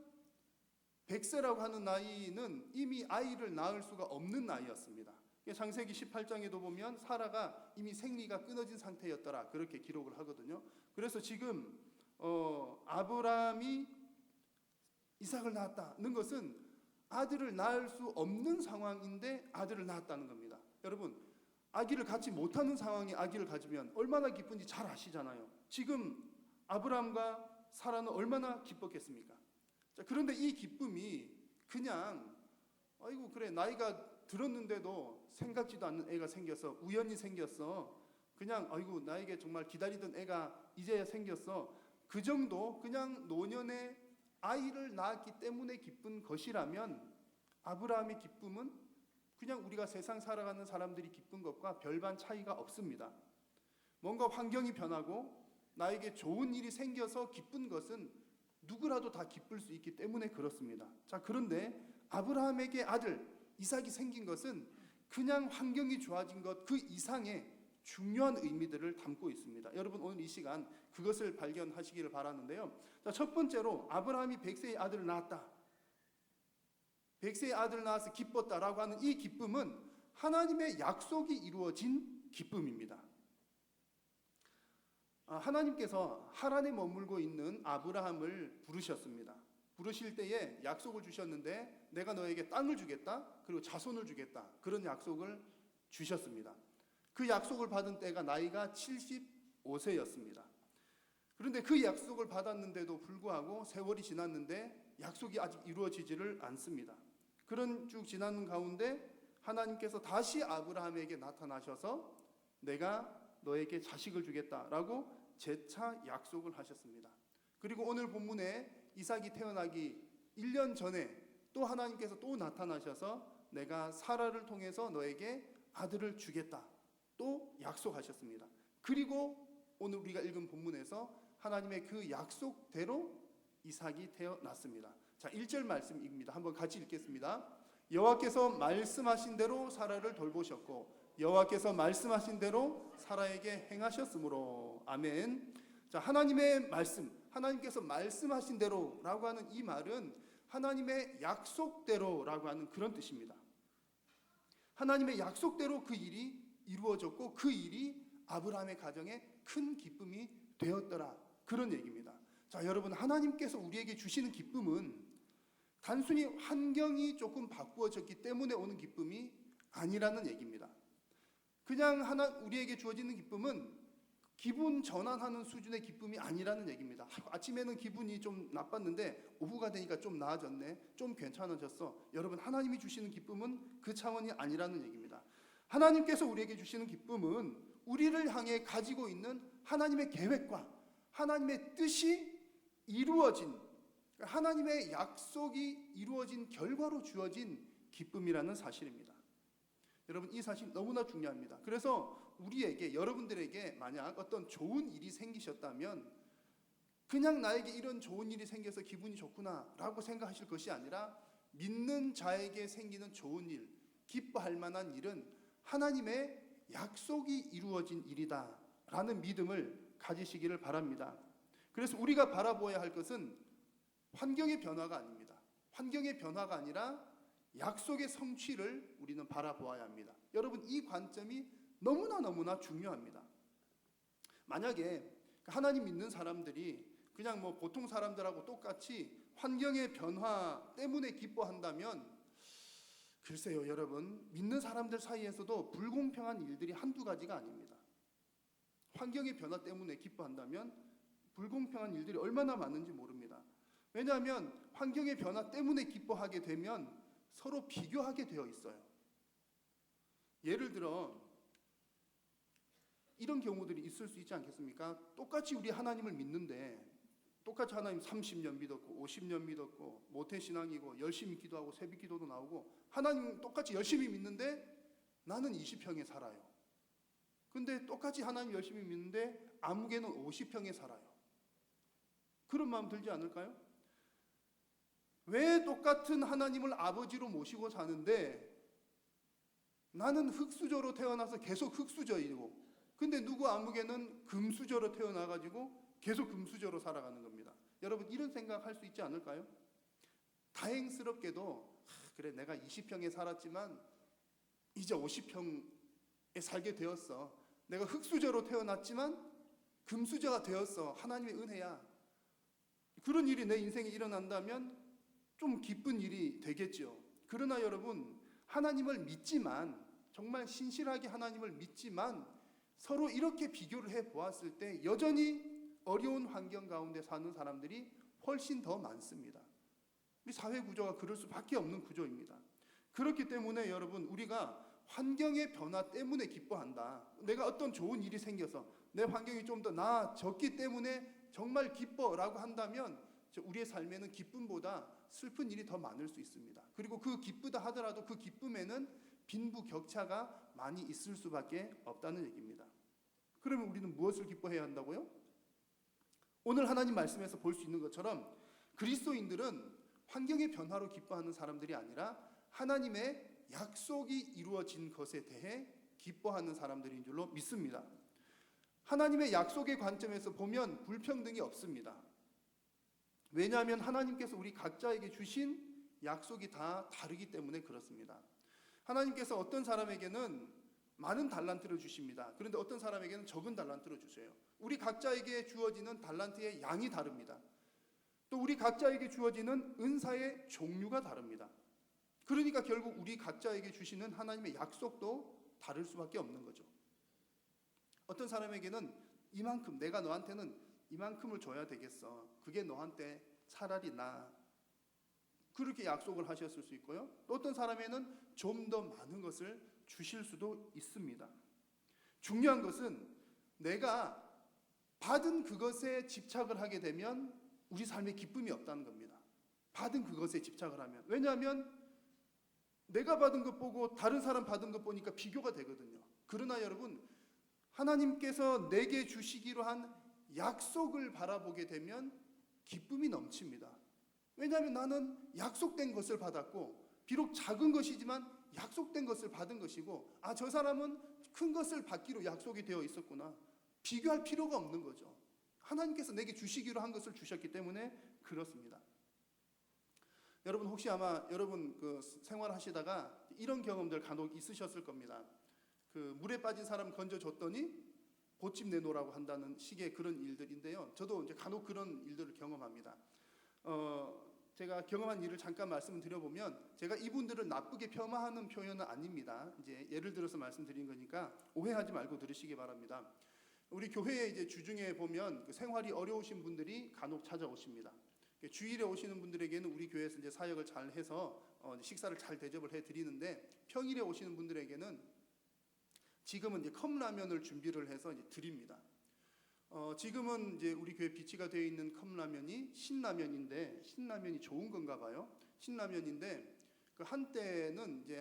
100세라고 하는 나이는 이미 아이를 낳을 수가 없는 나이였습니다. 창세기 18장에도 보면 사라가 이미 생리가 끊어진 상태였더라, 그렇게 기록을 하거든요. 그래서 지금 아브라함이 이삭을 낳았다는 것은 아들을 낳을 수 없는 상황인데 아들을 낳았다는 겁니다. 여러분, 아기를 갖지 못하는 상황에 아기를 가지면 얼마나 기쁜지 잘 아시잖아요. 지금 아브라함과 사라는 얼마나 기뻤겠습니까? 자, 그런데 이 기쁨이 그냥 아이고 그래 나이가 들었는데도 생각지도 않는 애가 생겨서 우연히 생겼어, 그냥 아이고 나에게 정말 기다리던 애가 이제야 생겼어, 그 정도 그냥 노년에 아이를 낳았기 때문에 기쁜 것이라면 아브라함의 기쁨은 그냥 우리가 세상 살아가는 사람들이 기쁜 것과 별반 차이가 없습니다. 뭔가 환경이 변하고 나에게 좋은 일이 생겨서 기쁜 것은 누구라도 다 기쁠 수 있기 때문에 그렇습니다. 자, 그런데 아브라함에게 아들 이삭이 생긴 것은 그냥 환경이 좋아진 것 그 이상의 중요한 의미들을 담고 있습니다. 여러분, 오늘 이 시간 그것을 발견하시기를 바라는데요. 자, 첫 번째로 아브라함이 100세의 아들을 낳았다, 100세의 아들을 낳아서 기뻤다라고 하는 이 기쁨은 하나님의 약속이 이루어진 기쁨입니다. 하나님께서 하란에 머물고 있는 아브라함을 부르셨습니다. 부르실 때에 약속을 주셨는데 내가 너에게 땅을 주겠다, 그리고 자손을 주겠다, 그런 약속을 주셨습니다. 그 약속을 받은 때가 나이가 75세였습니다. 그런데 그 약속을 받았는데도 불구하고 세월이 지났는데 약속이 아직 이루어지지를 않습니다. 그런 쭉 지나는 가운데 하나님께서 다시 아브라함에게 나타나셔서 내가 너에게 자식을 주겠다라고 재차 약속을 하셨습니다. 그리고 오늘 본문에 이삭이 태어나기 1년 전에 또 하나님께서 또 나타나셔서 내가 사라를 통해서 너에게 아들을 주겠다 또 약속하셨습니다. 그리고 오늘 우리가 읽은 본문에서 하나님의 그 약속대로 이삭이 태어났습니다. 자, 1절 말씀입니다. 한번 같이 읽겠습니다. 여호와께서 말씀하신 대로 사라를 돌보셨고 여호와께서 말씀하신 대로 사라에게 행하셨으므로. 아멘. 자, 하나님의 말씀, 하나님께서 말씀하신 대로라고 하는 이 말은 하나님의 약속대로라고 하는 그런 뜻입니다. 하나님의 약속대로 그 일이 이루어졌고 그 일이 아브라함의 가정에 큰 기쁨이 되었더라. 그런 얘기입니다. 자, 여러분, 하나님께서 우리에게 주시는 기쁨은 단순히 환경이 조금 바꾸어졌기 때문에 오는 기쁨이 아니라는 얘기입니다. 그냥 우리에게 주어지는 기쁨은 기분 전환하는 수준의 기쁨이 아니라는 얘기입니다. 아침에는 기분이 좀 나빴는데 오후가 되니까 좀 나아졌네, 좀 괜찮아졌어. 여러분, 하나님이 주시는 기쁨은 그 차원이 아니라는 얘기입니다. 하나님께서 우리에게 주시는 기쁨은 우리를 향해 가지고 있는 하나님의 계획과 하나님의 뜻이 이루어진, 하나님의 약속이 이루어진 결과로 주어진 기쁨이라는 사실입니다. 여러분, 이 사실 너무나 중요합니다. 그래서 우리에게, 여러분들에게 만약 어떤 좋은 일이 생기셨다면 그냥 나에게 이런 좋은 일이 생겨서 기분이 좋구나 라고 생각하실 것이 아니라 믿는 자에게 생기는 좋은 일, 기뻐할 만한 일은 하나님의 약속이 이루어진 일이다 라는 믿음을 가지시기를 바랍니다. 그래서 우리가 바라보아야 할 것은 환경의 변화가 아닙니다. 환경의 변화가 아니라 약속의 성취를 우리는 바라보아야 합니다. 여러분, 이 관점이 너무나 중요합니다. 만약에 하나님 믿는 사람들이 그냥 뭐 보통 사람들하고 똑같이 환경의 변화 때문에 기뻐한다면, 글쎄요 여러분, 믿는 사람들 사이에서도 불공평한 일들이 한두 가지가 아닙니다. 환경의 변화 때문에 기뻐한다면 불공평한 일들이 얼마나 많은지 모릅니다. 왜냐하면 환경의 변화 때문에 기뻐하게 되면 서로 비교하게 되어 있어요. 예를 들어 이런 경우들이 있을 수 있지 않겠습니까? 똑같이 우리 하나님을 믿는데, 똑같이 하나님 30년 믿었고 50년 믿었고 모태신앙이고 열심히 기도하고 새벽기도도 나오고 하나님 똑같이 열심히 믿는데 나는 20평에 살아요. 근데 똑같이 하나님 열심히 믿는데 아무개는 50평에 살아요. 그런 마음 들지 않을까요? 왜 똑같은 하나님을 아버지로 모시고 사는데 나는 흙수저로 태어나서 계속 흙수저이고, 근데 누구 아무개는 금수저로 태어나가지고 계속 금수저로 살아가는 겁니다. 여러분, 이런 생각할 수 있지 않을까요? 다행스럽게도 그래 내가 20평에 살았지만 이제 50평에 살게 되었어. 내가 흙수저로 태어났지만 금수저가 되었어. 하나님의 은혜야. 그런 일이 내 인생에 일어난다면 좀 기쁜 일이 되겠죠. 그러나 여러분, 하나님을 믿지만, 정말 신실하게 하나님을 믿지만 서로 이렇게 비교를 해보았을 때 여전히 어려운 환경 가운데 사는 사람들이 훨씬 더 많습니다. 우리 사회 구조가 그럴 수밖에 없는 구조입니다. 그렇기 때문에 여러분, 우리가 환경의 변화 때문에 기뻐한다, 내가 어떤 좋은 일이 생겨서 내 환경이 좀 더 나아졌기 때문에 정말 기뻐라고 한다면 우리의 삶에는 기쁨보다 슬픈 일이 더 많을 수 있습니다. 그리고 그 기쁘다 하더라도 그 기쁨에는 빈부격차가 많이 있을 수밖에 없다는 얘기입니다. 그러면 우리는 무엇을 기뻐해야 한다고요? 오늘 하나님 말씀에서 볼 수 있는 것처럼 그리스도인들은 환경의 변화로 기뻐하는 사람들이 아니라 하나님의 약속이 이루어진 것에 대해 기뻐하는 사람들인 줄로 믿습니다. 하나님의 약속의 관점에서 보면 불평등이 없습니다. 왜냐하면 하나님께서 우리 각자에게 주신 약속이 다 다르기 때문에 그렇습니다. 하나님께서 어떤 사람에게는 많은 달란트를 주십니다. 그런데 어떤 사람에게는 적은 달란트를 주세요. 우리 각자에게 주어지는 달란트의 양이 다릅니다. 또 우리 각자에게 주어지는 은사의 종류가 다릅니다. 그러니까 결국 우리 각자에게 주시는 하나님의 약속도 다를 수밖에 없는 거죠. 어떤 사람에게는 이만큼, 내가 너한테는 이만큼을 줘야 되겠어, 그게 너한테 차라리 나, 그렇게 약속을 하셨을 수 있고요. 또 어떤 사람에는 좀 더 많은 것을 주실 수도 있습니다. 중요한 것은 내가 받은 그것에 집착을 하게 되면 우리 삶에 기쁨이 없다는 겁니다. 받은 그것에 집착을 하면. 왜냐하면 내가 받은 것 보고 다른 사람 받은 것 보니까 비교가 되거든요. 그러나 여러분, 하나님께서 내게 주시기로 한 약속을 바라보게 되면 기쁨이 넘칩니다. 왜냐하면 나는 약속된 것을 받았고, 비록 작은 것이지만 약속된 것을 받은 것이고, 아, 저 사람은 큰 것을 받기로 약속이 되어 있었구나. 비교할 필요가 없는 거죠. 하나님께서 내게 주시기로 한 것을 주셨기 때문에 그렇습니다. 여러분 혹시 아마 여러분 그 생활하시다가 이런 경험들 간혹 있으셨을 겁니다. 그 물에 빠진 사람 건져줬더니 보집 내놓으라고 한다는 식의 그런 일들인데요. 저도 이제 간혹 그런 일들을 경험합니다. 제가 경험한 일을 잠깐 말씀을 드려보면, 제가 이분들을 나쁘게 폄하하는 표현은 아닙니다. 이제 예를 들어서 말씀드린 거니까 오해하지 말고 들으시기 바랍니다. 우리 교회에 이제 주중에 보면 그 생활이 어려우신 분들이 간혹 찾아오십니다. 주일에 오시는 분들에게는 우리 교회에서 이제 사역을 잘 해서 식사를 잘 대접을 해 드리는데, 평일에 오시는 분들에게는 지금은 이제 컵라면을 준비를 해서 이제 드립니다. 지금은 이제 우리 교회 비치가 되어 있는 컵라면이 신라면인데, 신라면이 좋은 건가 봐요. 신라면인데 그 한때는 이제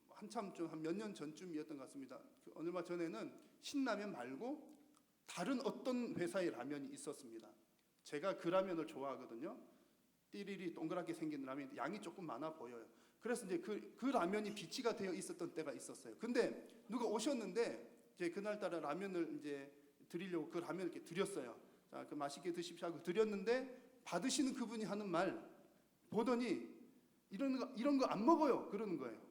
한참 좀 한 몇 년 전쯤이었던 것 같습니다. 그 얼마 전에는 신라면 말고 다른 어떤 회사의 라면이 있었습니다. 제가 그 라면을 좋아하거든요. 띠리리 동그랗게 생긴 라면, 양이 조금 많아 보여요. 그래서 이제 그 라면이 비치가 되어 있었던 때가 있었어요. 근데 누가 오셨는데 이제 그날따라 라면을 이제 드리려고 그 라면을 이렇게 드렸어요. 자, 그 맛있게 드십시오 하고 드렸는데, 받으시는 그분이 하는 말 보더니 이런 거 안 먹어요 그러는 거예요.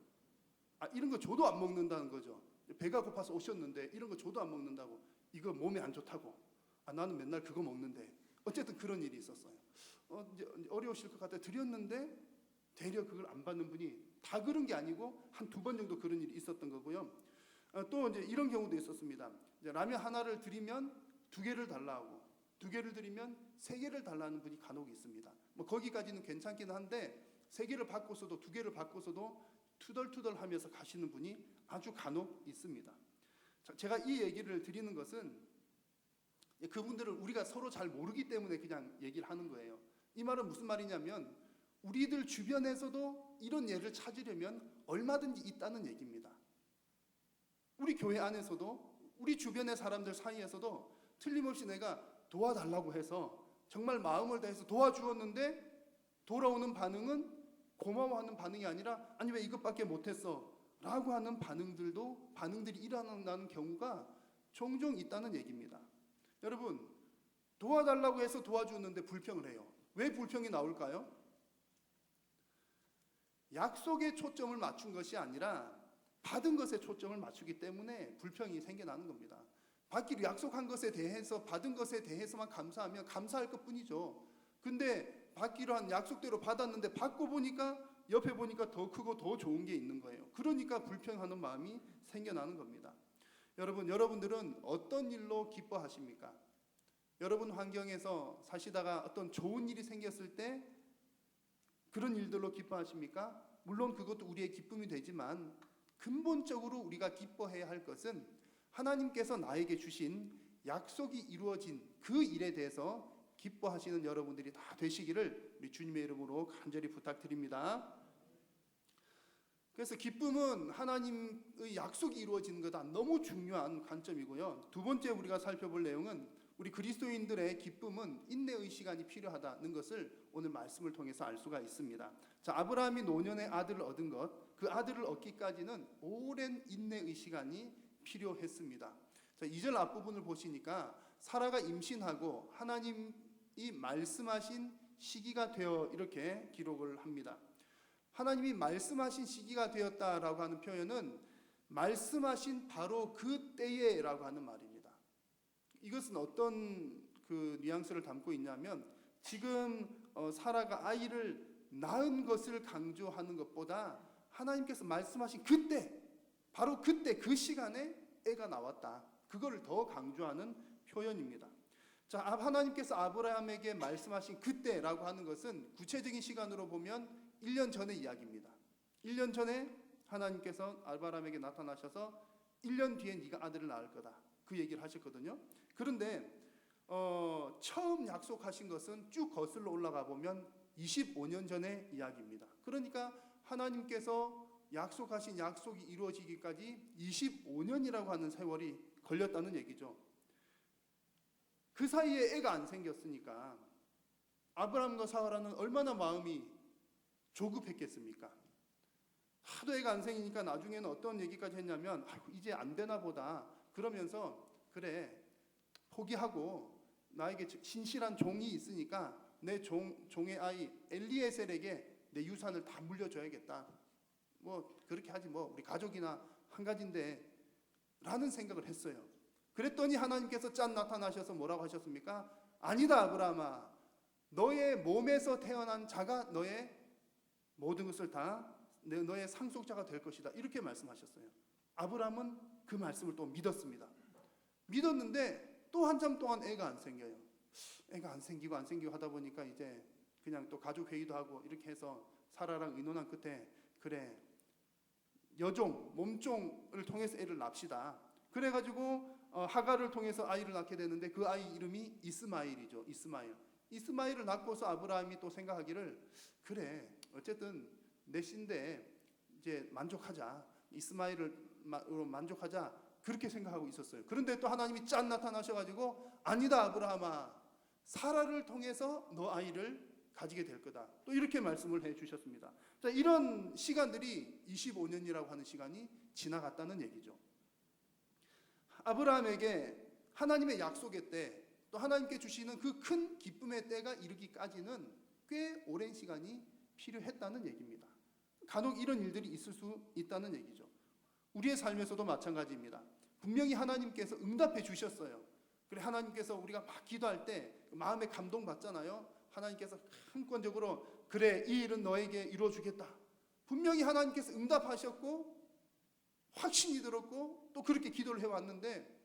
이런 거 줘도 안 먹는다는 거죠. 배가 고파서 오셨는데 이런 거 줘도 안 먹는다고, 이거 몸에 안 좋다고. 나는 맨날 그거 먹는데. 어쨌든 그런 일이 있었어요. 이제 어려우실 것 같아 드렸는데 되려 그걸 안 받는 분이, 다 그런 게 아니고 한 2번 정도 그런 일이 있었던 거고요. 또 이제 이런 경우도 있었습니다. 이제 라면 하나를 드리면 2개를 달라고, 2개를 드리면 3개를 달라는 분이 간혹 있습니다. 뭐 거기까지는 괜찮긴 한데 3개를 받고서도 2개를 받고서도 투덜투덜하면서 가시는 분이 아주 간혹 있습니다. 제가 이 얘기를 드리는 것은 그분들을 우리가 서로 잘 모르기 때문에 그냥 얘기를 하는 거예요. 이 말은 무슨 말이냐면, 우리들 주변에서도 이런 예를 찾으려면 얼마든지 있다는 얘기입니다. 우리 교회 안에서도, 우리 주변의 사람들 사이에서도 틀림없이 내가 도와달라고 해서 정말 마음을 다해서 도와주었는데 돌아오는 반응은 고마워하는 반응이 아니라, 아니 왜 이것밖에 못했어 라고 하는 반응들이 일어나는 경우가 종종 있다는 얘기입니다. 여러분, 도와달라고 해서 도와주는데 불평을 해요. 왜 불평이 나올까요? 약속에 초점을 맞춘 것이 아니라 받은 것에 초점을 맞추기 때문에 불평이 생겨나는 겁니다. 받기로 약속한 것에 대해서, 받은 것에 대해서만 감사하면 감사할 것뿐이죠. 근데 받기로 한 약속대로 받았는데 받고 보니까, 옆에 보니까 더 크고 더 좋은 게 있는 거예요. 그러니까 불평하는 마음이 생겨나는 겁니다. 여러분들은 어떤 일로 기뻐하십니까? 여러분 환경에서 사시다가 어떤 좋은 일이 생겼을 때 그런 일들로 기뻐하십니까? 물론 그것도 우리의 기쁨이 되지만, 근본적으로 우리가 기뻐해야 할 것은 하나님께서 나에게 주신 약속이 이루어진 그 일에 대해서 기뻐하시는 여러분들이 다 되시기를 우리 주님의 이름으로 간절히 부탁드립니다. 그래서 기쁨은 하나님의 약속이 이루어지는 거다, 너무 중요한 관점이고요. 2번째 우리가 살펴볼 내용은, 우리 그리스도인들의 기쁨은 인내의 시간이 필요하다는 것을 오늘 말씀을 통해서 알 수가 있습니다. 자, 아브라함이 노년의 아들을 얻은 것, 그 아들을 얻기까지는 오랜 인내의 시간이 필요했습니다. 자, 2절 앞부분을 보시니까 사라가 임신하고 하나님이 말씀하신 시기가 되어 이렇게 기록을 합니다. 하나님이 말씀하신 시기가 되었다라고 하는 표현은 말씀하신 바로 그때에라고 하는 말입니다. 이것은 어떤 그 뉘앙스를 담고 있냐면, 지금 사라가 아이를 낳은 것을 강조하는 것보다 하나님께서 말씀하신 그때, 바로 그때 그 시간에 애가 나왔다, 그거를 더 강조하는 표현입니다. 자, 하나님께서 아브라함에게 말씀하신 그때라고 하는 것은 구체적인 시간으로 보면 1년 전의 이야기입니다. 1년 전에 하나님께서 아브라함에게 나타나셔서 1년 뒤에 네가 아들을 낳을 거다, 그 얘기를 하셨거든요. 그런데 처음 약속하신 것은 쭉 거슬러 올라가 보면 25년 전의 이야기입니다. 그러니까 하나님께서 약속하신 약속이 이루어지기까지 25년이라고 하는 세월이 걸렸다는 얘기죠. 그 사이에 애가 안 생겼으니까 아브라함과 사라는 얼마나 마음이 조급했겠습니까? 하도 애가 안 생기니까 나중에는 어떤 얘기까지 했냐면, 이제 안 되나 보다 그러면서, 그래 포기하고 나에게 신실한 종이 있으니까 내 종의 아이 엘리에셀에게 내 유산을 다 물려줘야겠다. 뭐 그렇게 하지 뭐 우리 가족이나 한 가지인데 라는 생각을 했어요. 그랬더니 하나님께서 짠 나타나셔서 뭐라고 하셨습니까? 아니다 아브라함아, 너의 몸에서 태어난 자가 너의 모든 것을 다 너의 상속자가 될 것이다. 이렇게 말씀하셨어요. 아브라함은 그 말씀을 또 믿었습니다. 믿었는데 또 한참 동안 애가 안 생겨요. 애가 안 생기고 하다 보니까 이제 그냥 또 가족 회의도 하고 이렇게 해서 사라랑 의논한 끝에 그래 여종 몸종을 통해서 애를 낳읍시다. 그래가지고 하갈을 통해서 아이를 낳게 되는데 그 아이 이름이 이스마일이죠. 이스마일을 낳고서 아브라함이 또 생각하기를 그래 어쨌든 내 씨인데 이제 만족하자. 이스마일로 만족하자. 그렇게 생각하고 있었어요. 그런데 또 하나님이 짠 나타나셔가지고 아니다 아브라함아, 사라를 통해서 너 아이를 가지게 될 거다. 또 이렇게 말씀을 해주셨습니다. 자, 이런 시간들이 25년이라고 하는 시간이 지나갔다는 얘기죠. 아브라함에게 하나님의 약속의 때, 또 하나님께 주시는 그 큰 기쁨의 때가 이르기까지는 꽤 오랜 시간이 필요했다는 얘기입니다. 간혹 이런 일들이 있을 수 있다는 얘기죠. 우리의 삶에서도 마찬가지입니다. 분명히 하나님께서 응답해 주셨어요. 그래 하나님께서 우리가 막 기도할 때 마음에 감동 받잖아요. 하나님께서 한권적으로 그래 이 일은 너에게 이루어 주겠다. 분명히 하나님께서 응답하셨고 확신이 들었고 또 그렇게 기도를 해왔는데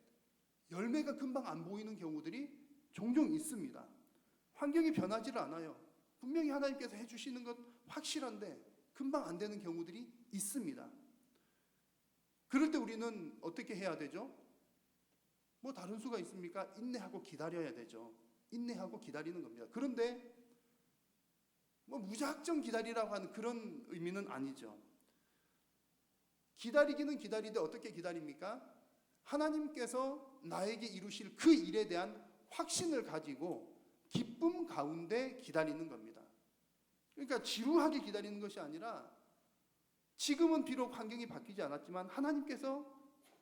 열매가 금방 안 보이는 경우들이 종종 있습니다. 환경이 변하지를 않아요. 분명히 하나님께서 해주시는 것 확실한데 금방 안 되는 경우들이 있습니다. 그럴 때 우리는 어떻게 해야 되죠? 뭐 다른 수가 있습니까? 인내하고 기다려야 되죠. 인내하고 기다리는 겁니다. 그런데 뭐 무작정 기다리라고 하는 그런 의미는 아니죠. 기다리기는 기다리되 어떻게 기다립니까? 하나님께서 나에게 이루실 그 일에 대한 확신을 가지고 기쁨 가운데 기다리는 겁니다. 그러니까 지루하게 기다리는 것이 아니라 지금은 비록 환경이 바뀌지 않았지만 하나님께서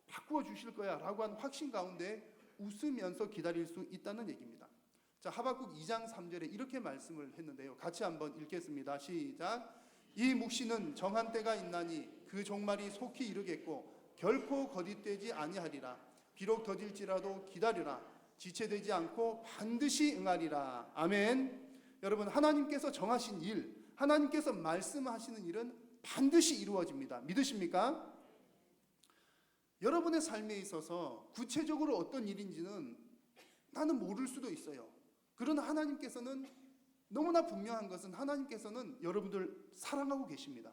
바꾸어 주실 거야 라고 하는 확신 가운데 웃으면서 기다릴 수 있다는 얘기입니다. 자, 하박국 2장 3절에 이렇게 말씀을 했는데요. 같이 한번 읽겠습니다. 시작. 이 묵시는 정한 때가 있나니 그 종말이 속히 이르겠고 결코 거짓되지 아니하리라. 비록 더딜지라도 기다리라. 지체되지 않고 반드시 응하리라. 아멘. 여러분, 하나님께서 정하신 일, 하나님께서 말씀하시는 일은 반드시 이루어집니다. 믿으십니까? 여러분의 삶에 있어서 구체적으로 어떤 일인지는 나는 모를 수도 있어요. 그러나 하나님께서는 너무나 분명한 것은 하나님께서는 여러분들 사랑하고 계십니다.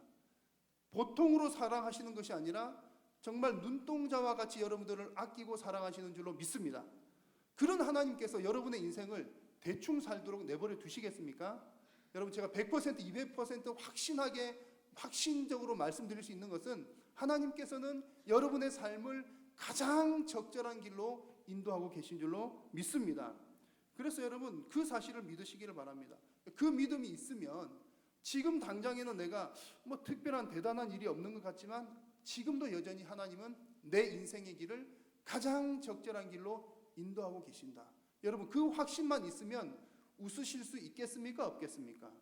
보통으로 사랑하시는 것이 아니라 정말 눈동자와 같이 여러분들을 아끼고 사랑하시는 줄로 믿습니다. 그런 하나님께서 여러분의 인생을 대충 살도록 내버려 두시겠습니까? 여러분, 제가 100% 200% 확신적으로 말씀드릴 수 있는 것은 하나님께서는 여러분의 삶을 가장 적절한 길로 인도하고 계신 줄로 믿습니다. 그래서 여러분 그 사실을 믿으시기를 바랍니다. 그 믿음이 있으면 지금 당장에는 내가 뭐 특별한 대단한 일이 없는 것 같지만 지금도 여전히 하나님은 내 인생의 길을 가장 적절한 길로 인도하고 계신다. 여러분 그 확신만 있으면 웃으실 수 있겠습니까? 없겠습니까?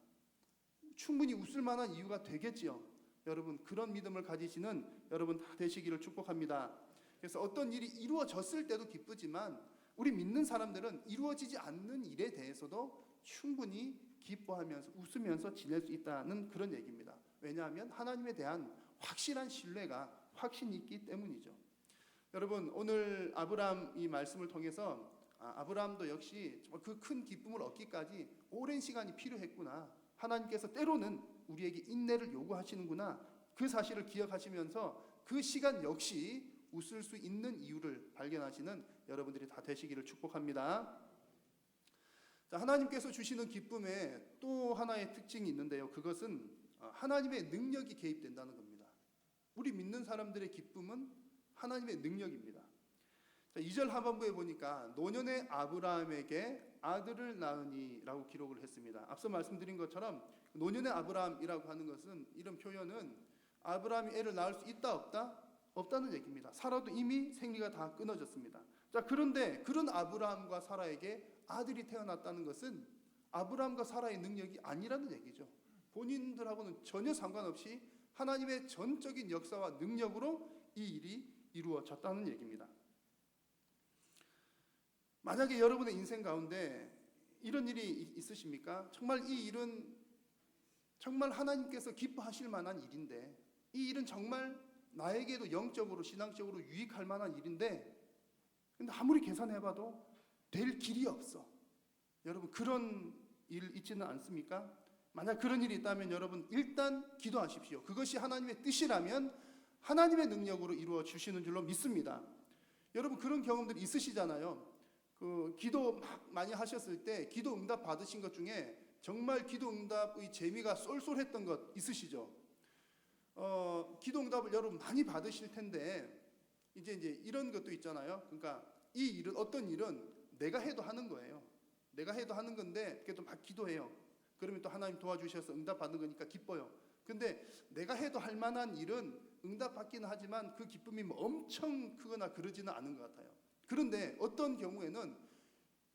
충분히 웃을 만한 이유가 되겠지요. 여러분 그런 믿음을 가지시는 여러분 다 되시기를 축복합니다. 그래서 어떤 일이 이루어졌을 때도 기쁘지만 우리 믿는 사람들은 이루어지지 않는 일에 대해서도 충분히 기뻐하면서 웃으면서 지낼 수 있다는 그런 얘기입니다. 왜냐하면 하나님에 대한 확실한 신뢰가 확신이 있기 때문이죠. 여러분 오늘 아브라함 이 말씀을 통해서 아브라함도 역시 그 큰 기쁨을 얻기까지 오랜 시간이 필요했구나. 하나님께서 때로는 우리에게 인내를 요구하시는구나. 그 사실을 기억하시면서 그 시간 역시 웃을 수 있는 이유를 발견하시는 여러분들이 다 되시기를 축복합니다. 자, 하나님께서 주시는 기쁨에 또 하나의 특징이 있는데요. 그것은 하나님의 능력이 개입된다는 겁니다. 우리 믿는 사람들의 기쁨은 하나님의 능력입니다. 자, 2절 하반부에 보니까 노년의 아브라함에게 아들을 낳으니라고 기록을 했습니다. 앞서 말씀드린 것처럼 노년의 아브라함이라고 하는 것은 이런 표현은 아브라함이 애를 낳을 수 있다 없다? 없다는 얘기입니다. 사라도 이미 생리가 다 끊어졌습니다. 자, 그런데 그런 아브라함과 사라에게 아들이 태어났다는 것은 아브라함과 사라의 능력이 아니라는 얘기죠. 본인들하고는 전혀 상관없이 하나님의 전적인 역사와 능력으로 이 일이 이루어졌다는 얘기입니다. 만약에 여러분의 인생 가운데 이런 일이 있으십니까? 정말 이 일은 정말 하나님께서 기뻐하실 만한 일인데, 이 일은 정말 나에게도 영적으로 신앙적으로 유익할 만한 일인데, 근데 아무리 계산해봐도 될 길이 없어. 여러분, 그런 일 있지는 않습니까? 만약 그런 일이 있다면 여러분 일단 기도하십시오. 그것이 하나님의 뜻이라면 하나님의 능력으로 이루어 주시는 줄로 믿습니다. 여러분, 그런 경험들 있으시잖아요. 기도 막 많이 하셨을 때 기도 응답 받으신 것 중에 정말 기도 응답의 재미가 쏠쏠했던 것 있으시죠? 기도 응답을 여러분 많이 받으실 텐데 이제 이런 것도 있잖아요. 그러니까 이 일은, 어떤 일은 내가 해도 하는 거예요. 내가 해도 하는 건데 그래도 막 기도해요. 그러면 또 하나님 도와주셔서 응답 받는 거니까 기뻐요. 근데 내가 해도 할 만한 일은 응답 받기는 하지만 그 기쁨이 뭐 엄청 크거나 그러지는 않은 것 같아요. 그런데 어떤 경우에는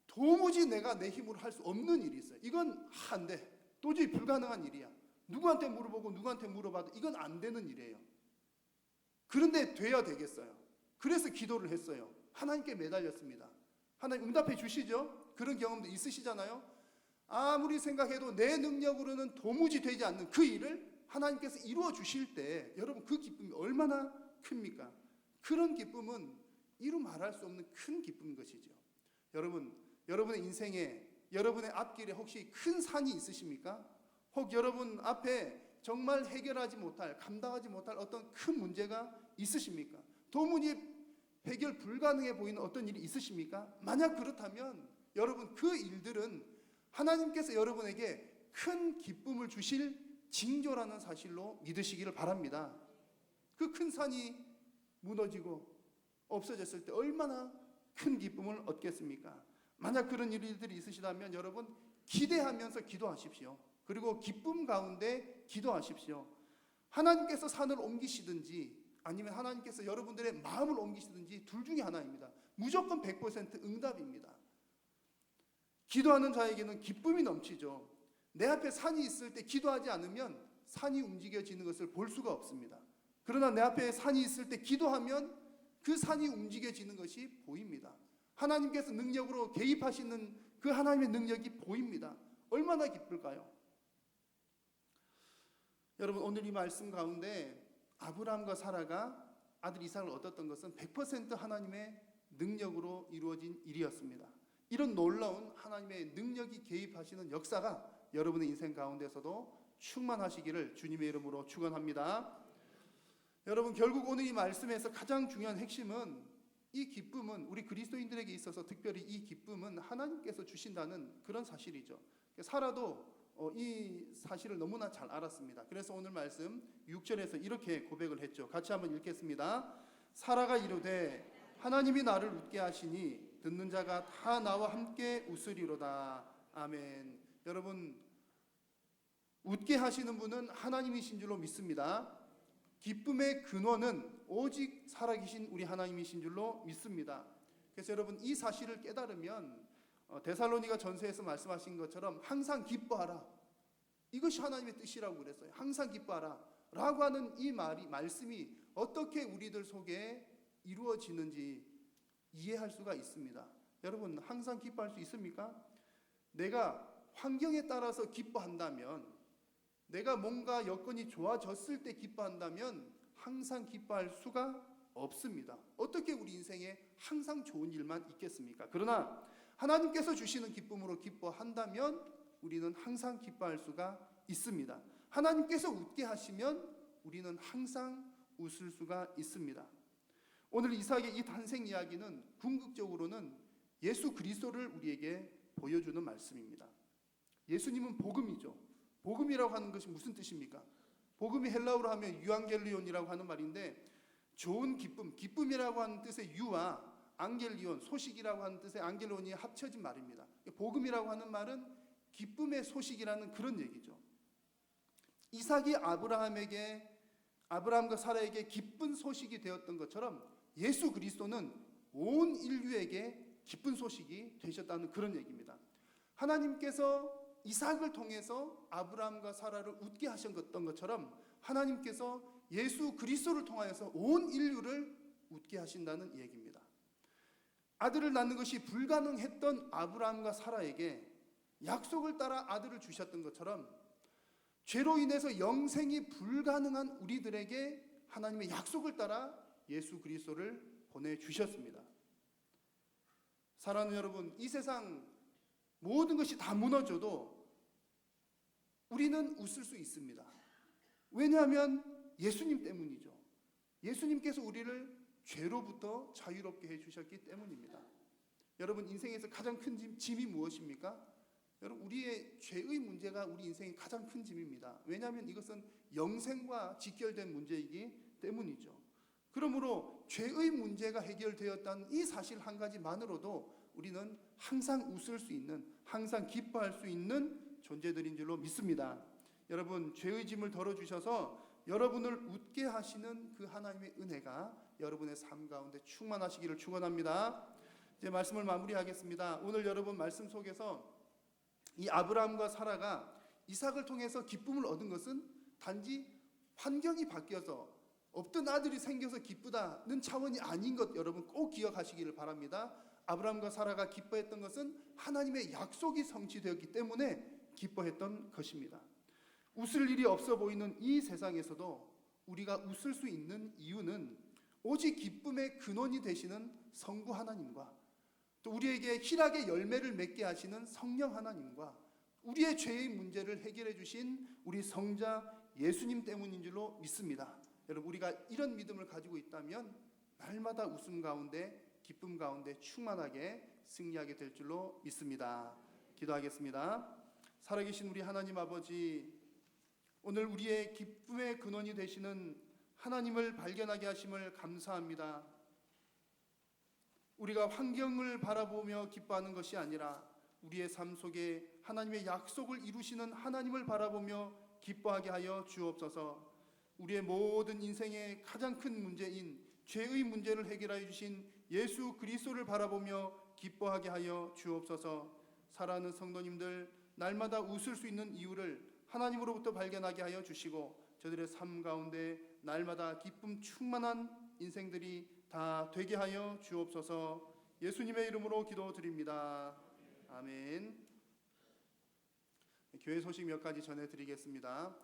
도무지 내가 내 힘으로 할 수 없는 일이 있어요. 이건 안 돼. 도저히 불가능한 일이야. 누구한테 물어보고 누구한테 물어봐도 이건 안 되는 일이에요. 그런데 돼야 되겠어요. 그래서 기도를 했어요. 하나님께 매달렸습니다. 하나님 응답해 주시죠? 그런 경험도 있으시잖아요. 아무리 생각해도 내 능력으로는 도무지 되지 않는 그 일을 하나님께서 이루어 주실 때 여러분 그 기쁨이 얼마나 큽니까? 그런 기쁨은 이루 말할 수 없는 큰 기쁨인 것이죠. 여러분, 여러분의 인생에, 여러분의 앞길에 혹시 큰 산이 있으십니까? 혹 여러분 앞에 정말 해결하지 못할, 감당하지 못할 어떤 큰 문제가 있으십니까? 도무지 해결 불가능해 보이는 어떤 일이 있으십니까? 만약 그렇다면 여러분 그 일들은 하나님께서 여러분에게 큰 기쁨을 주실 징조라는 사실로 믿으시기를 바랍니다. 그 큰 산이 무너지고 없어졌을 때 얼마나 큰 기쁨을 얻겠습니까? 만약 그런 일들이 있으시다면 여러분 기대하면서 기도하십시오. 그리고 기쁨 가운데 기도하십시오. 하나님께서 산을 옮기시든지 아니면 하나님께서 여러분들의 마음을 옮기시든지 둘 중에 하나입니다. 무조건 100% 응답입니다. 기도하는 자에게는 기쁨이 넘치죠. 내 앞에 산이 있을 때 기도하지 않으면 산이 움직여지는 것을 볼 수가 없습니다. 그러나 내 앞에 산이 있을 때 기도하면 그 산이 움직여지는 것이 보입니다. 하나님께서 능력으로 개입하시는 그 하나님의 능력이 보입니다. 얼마나 기쁠까요? 여러분, 오늘 이 말씀 가운데 아브라함과 사라가 아들 이삭을 얻었던 것은 100% 하나님의 능력으로 이루어진 일이었습니다. 이런 놀라운 하나님의 능력이 개입하시는 역사가 여러분의 인생 가운데서도 충만하시기를 주님의 이름으로 축원합니다. 여러분, 결국 오늘 이 말씀에서 가장 중요한 핵심은 이 기쁨은 우리 그리스도인들에게 있어서 특별히 이 기쁨은 하나님께서 주신다는 그런 사실이죠. 사라도 이 사실을 너무나 잘 알았습니다. 그래서 오늘 말씀 6절에서 이렇게 고백을 했죠. 같이 한번 읽겠습니다. 사라가 이르되 하나님이 나를 웃게 하시니 듣는 자가 다 나와 함께 웃으리로다. 아멘. 여러분, 웃게 하시는 분은 하나님이신 줄로 믿습니다. 기쁨의 근원은 오직 살아계신 우리 하나님이신 줄로 믿습니다. 그래서 여러분 이 사실을 깨달으면 데살로니가 전서에서 말씀하신 것처럼 항상 기뻐하라. 이것이 하나님의 뜻이라고 그랬어요. 항상 기뻐하라 라고 하는 이 말씀이 어떻게 우리들 속에 이루어지는지 이해할 수가 있습니다. 여러분, 항상 기뻐할 수 있습니까? 내가 환경에 따라서 기뻐한다면, 내가 뭔가 여건이 좋아졌을 때 기뻐한다면 항상 기뻐할 수가 없습니다. 어떻게 우리 인생에 항상 좋은 일만 있겠습니까? 그러나 하나님께서 주시는 기쁨으로 기뻐한다면 우리는 항상 기뻐할 수가 있습니다. 하나님께서 웃게 하시면 우리는 항상 웃을 수가 있습니다. 오늘 이삭의 이 탄생 이야기는 궁극적으로는 예수 그리스도를 우리에게 보여주는 말씀입니다. 예수님은 복음이죠. 복음이라고 하는 것이 무슨 뜻입니까? 복음이 헬라어로 하면 유앙겔리온이라고 하는 말인데, 좋은 기쁨, 기쁨이라고 하는 뜻의 유와 앙겔리온, 소식이라고 하는 뜻의 앙겔리온이 합쳐진 말입니다. 복음이라고 하는 말은 기쁨의 소식이라는 그런 얘기죠. 이삭이 아브라함과 사라에게 기쁜 소식이 되었던 것처럼 예수 그리스도는 온 인류에게 기쁜 소식이 되셨다는 그런 얘기입니다. 하나님께서 이삭을 통해서 아브라함과 사라를 웃게 하셨던 것처럼 하나님께서 예수 그리스도를 통하여서 온 인류를 웃게 하신다는 얘기입니다. 아들을 낳는 것이 불가능했던 아브라함과 사라에게 약속을 따라 아들을 주셨던 것처럼 죄로 인해서 영생이 불가능한 우리들에게 하나님의 약속을 따라 예수 그리스도를 보내주셨습니다. 사랑하는 여러분, 이 세상 모든 것이 다 무너져도 우리는 웃을 수 있습니다. 왜냐하면 예수님 때문이죠. 예수님께서 우리를 죄로부터 자유롭게 해주셨기 때문입니다. 여러분, 인생에서 가장 큰 짐이 무엇입니까? 여러분, 우리의 죄의 문제가 우리 인생의 가장 큰 짐입니다. 왜냐하면 이것은 영생과 직결된 문제이기 때문이죠. 그러므로 죄의 문제가 해결되었다는 이 사실 한 가지만으로도 우리는 항상 웃을 수 있는, 항상 기뻐할 수 있는 존재들인 줄로 믿습니다. 여러분, 죄의 짐을 덜어주셔서 여러분을 웃게 하시는 그 하나님의 은혜가 여러분의 삶 가운데 충만하시기를 축원합니다. 이제 말씀을 마무리하겠습니다. 오늘 여러분 말씀 속에서 이 아브라함과 사라가 이삭을 통해서 기쁨을 얻은 것은 단지 환경이 바뀌어서 없던 아들이 생겨서 기쁘다는 차원이 아닌 것 여러분 꼭 기억하시기를 바랍니다. 아브라함과 사라가 기뻐했던 것은 하나님의 약속이 성취되었기 때문에 기뻐했던 것입니다. 웃을 일이 없어 보이는 이 세상에서도 우리가 웃을 수 있는 이유는 오직 기쁨의 근원이 되시는 성부 하나님과 또 우리에게 희락의 열매를 맺게 하시는 성령 하나님과 우리의 죄의 문제를 해결해 주신 우리 성자 예수님 때문인 줄로 믿습니다. 여러분, 우리가 이런 믿음을 가지고 있다면 날마다 웃음 가운데 기쁨 가운데 충만하게 승리하게 될 줄로 믿습니다. 기도하겠습니다. 살아계신 우리 하나님 아버지, 오늘 우리의 기쁨의 근원이 되시는 하나님을 발견하게 하심을 감사합니다. 우리가 환경을 바라보며 기뻐하는 것이 아니라 우리의 삶 속에 하나님의 약속을 이루시는 하나님을 바라보며 기뻐하게 하여 주옵소서. 우리의 모든 인생의 가장 큰 문제인 죄의 문제를 해결하여 주신 예수 그리스도를 바라보며 기뻐하게 하여 주옵소서. 사랑하는 성도님들, 날마다 웃을 수 있는 이유를 하나님으로부터 발견하게 하여 주시고 저들의 삶 가운데 날마다 기쁨 충만한 인생들이 다 되게 하여 주옵소서. 예수님의 이름으로 기도드립니다. 아멘. 교회 소식 몇 가지 전해드리겠습니다.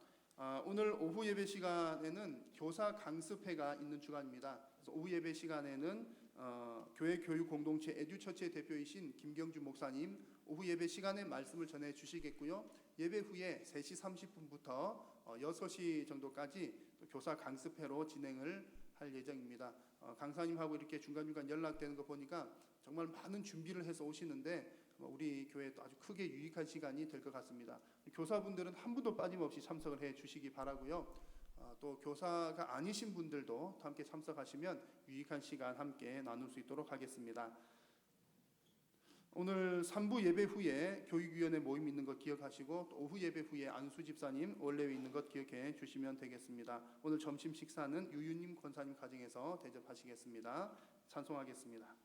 오늘 오후 예배 시간에는 교사 강습회가 있는 주간입니다. 그래서 오후 예배 시간에는 교회 교육 공동체 에듀처치의 대표이신 김경주 목사님 오후 예배 시간에 말씀을 전해 주시겠고요. 예배 후에 3시 30분부터 6시 정도까지 교사 강습회로 진행을 할 예정입니다. 강사님하고 이렇게 중간중간 연락되는 거 보니까 정말 많은 준비를 해서 오시는데 우리 교회에 아주 크게 유익한 시간이 될 것 같습니다. 교사분들은 한 분도 빠짐없이 참석을 해 주시기 바라고요. 또 교사가 아니신 분들도 함께 참석하시면 유익한 시간 함께 나눌 수 있도록 하겠습니다. 오늘 3부 예배 후에 교육위원회 모임 있는 것 기억하시고 또 오후 예배 후에 안수 집사님 원래에 있는 것 기억해 주시면 되겠습니다. 오늘 점심 식사는 유유님 권사님 가정에서 대접하시겠습니다. 찬송하겠습니다.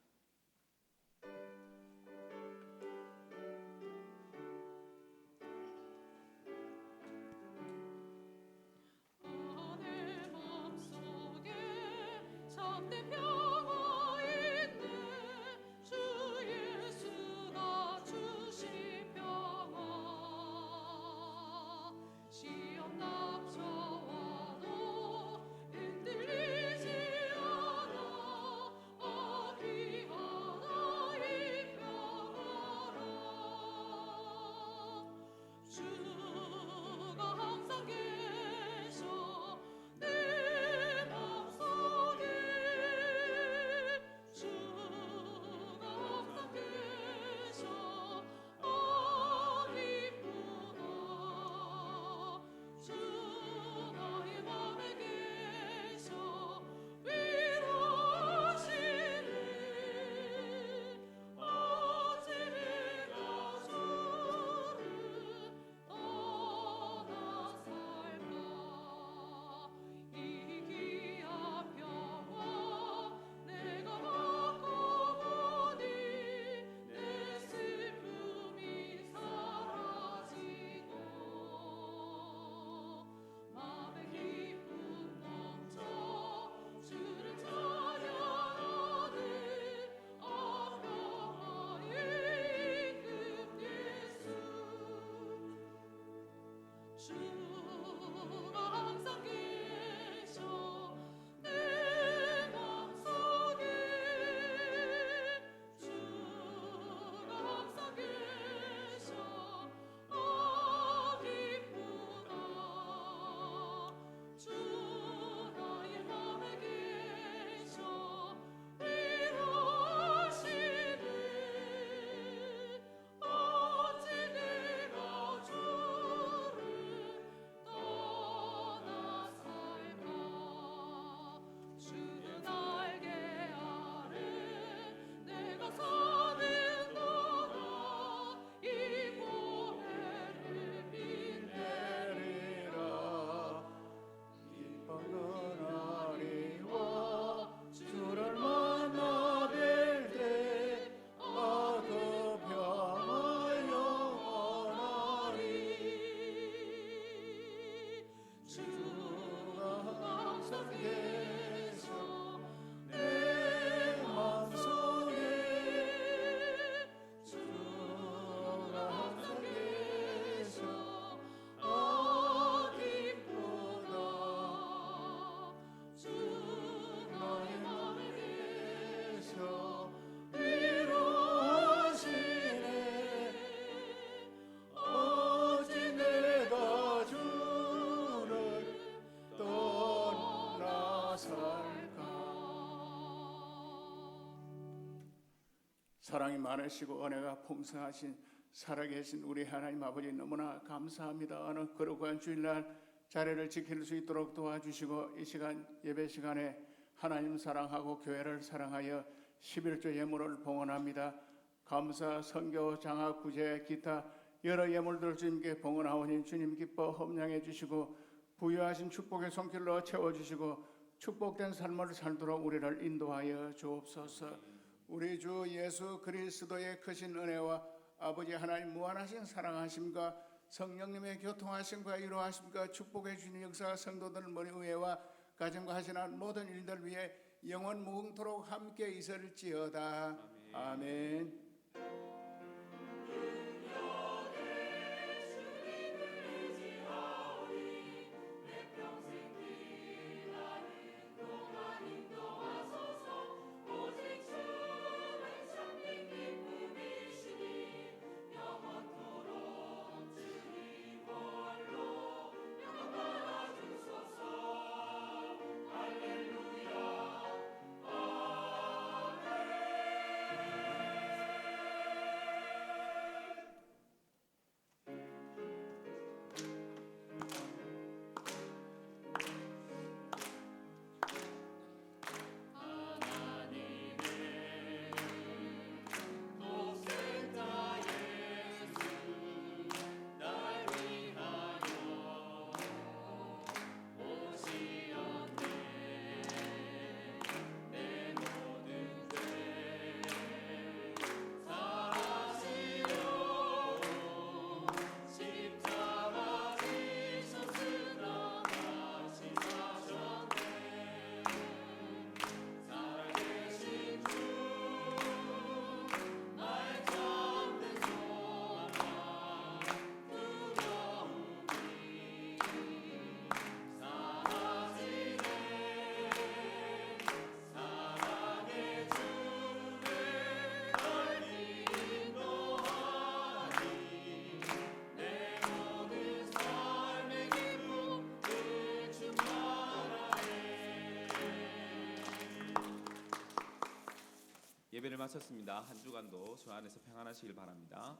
사랑이 많으시고 은혜가 풍성하신 살아계신 우리 하나님 아버지 너무나 감사합니다. 어느 거룩한 주일날 자리를 지킬 수 있도록 도와주시고 이 시간 예배 시간에 하나님 사랑하고 교회를 사랑하여 11조 예물을 봉헌합니다. 감사, 선교, 장학, 구제, 기타 여러 예물들 주님께 봉헌하오니 주님 기뻐 험량해 주시고 부유하신 축복의 손길로 채워주시고 축복된 삶을 살도록 우리를 인도하여 주옵소서. 우리 주 예수 그리스도의 크신 은혜와 아버지 하나님 무한하신 사랑하심과 성령님의 교통하심과 위로하심과 축복해 주시는 역사 성도들 머리 위에와 가정과 하시는 모든 일들 위해 영원 무궁토록 함께 있을지어다. 아멘. 예배를 마쳤습니다. 한 주간도 주 안에서 평안하시길 바랍니다.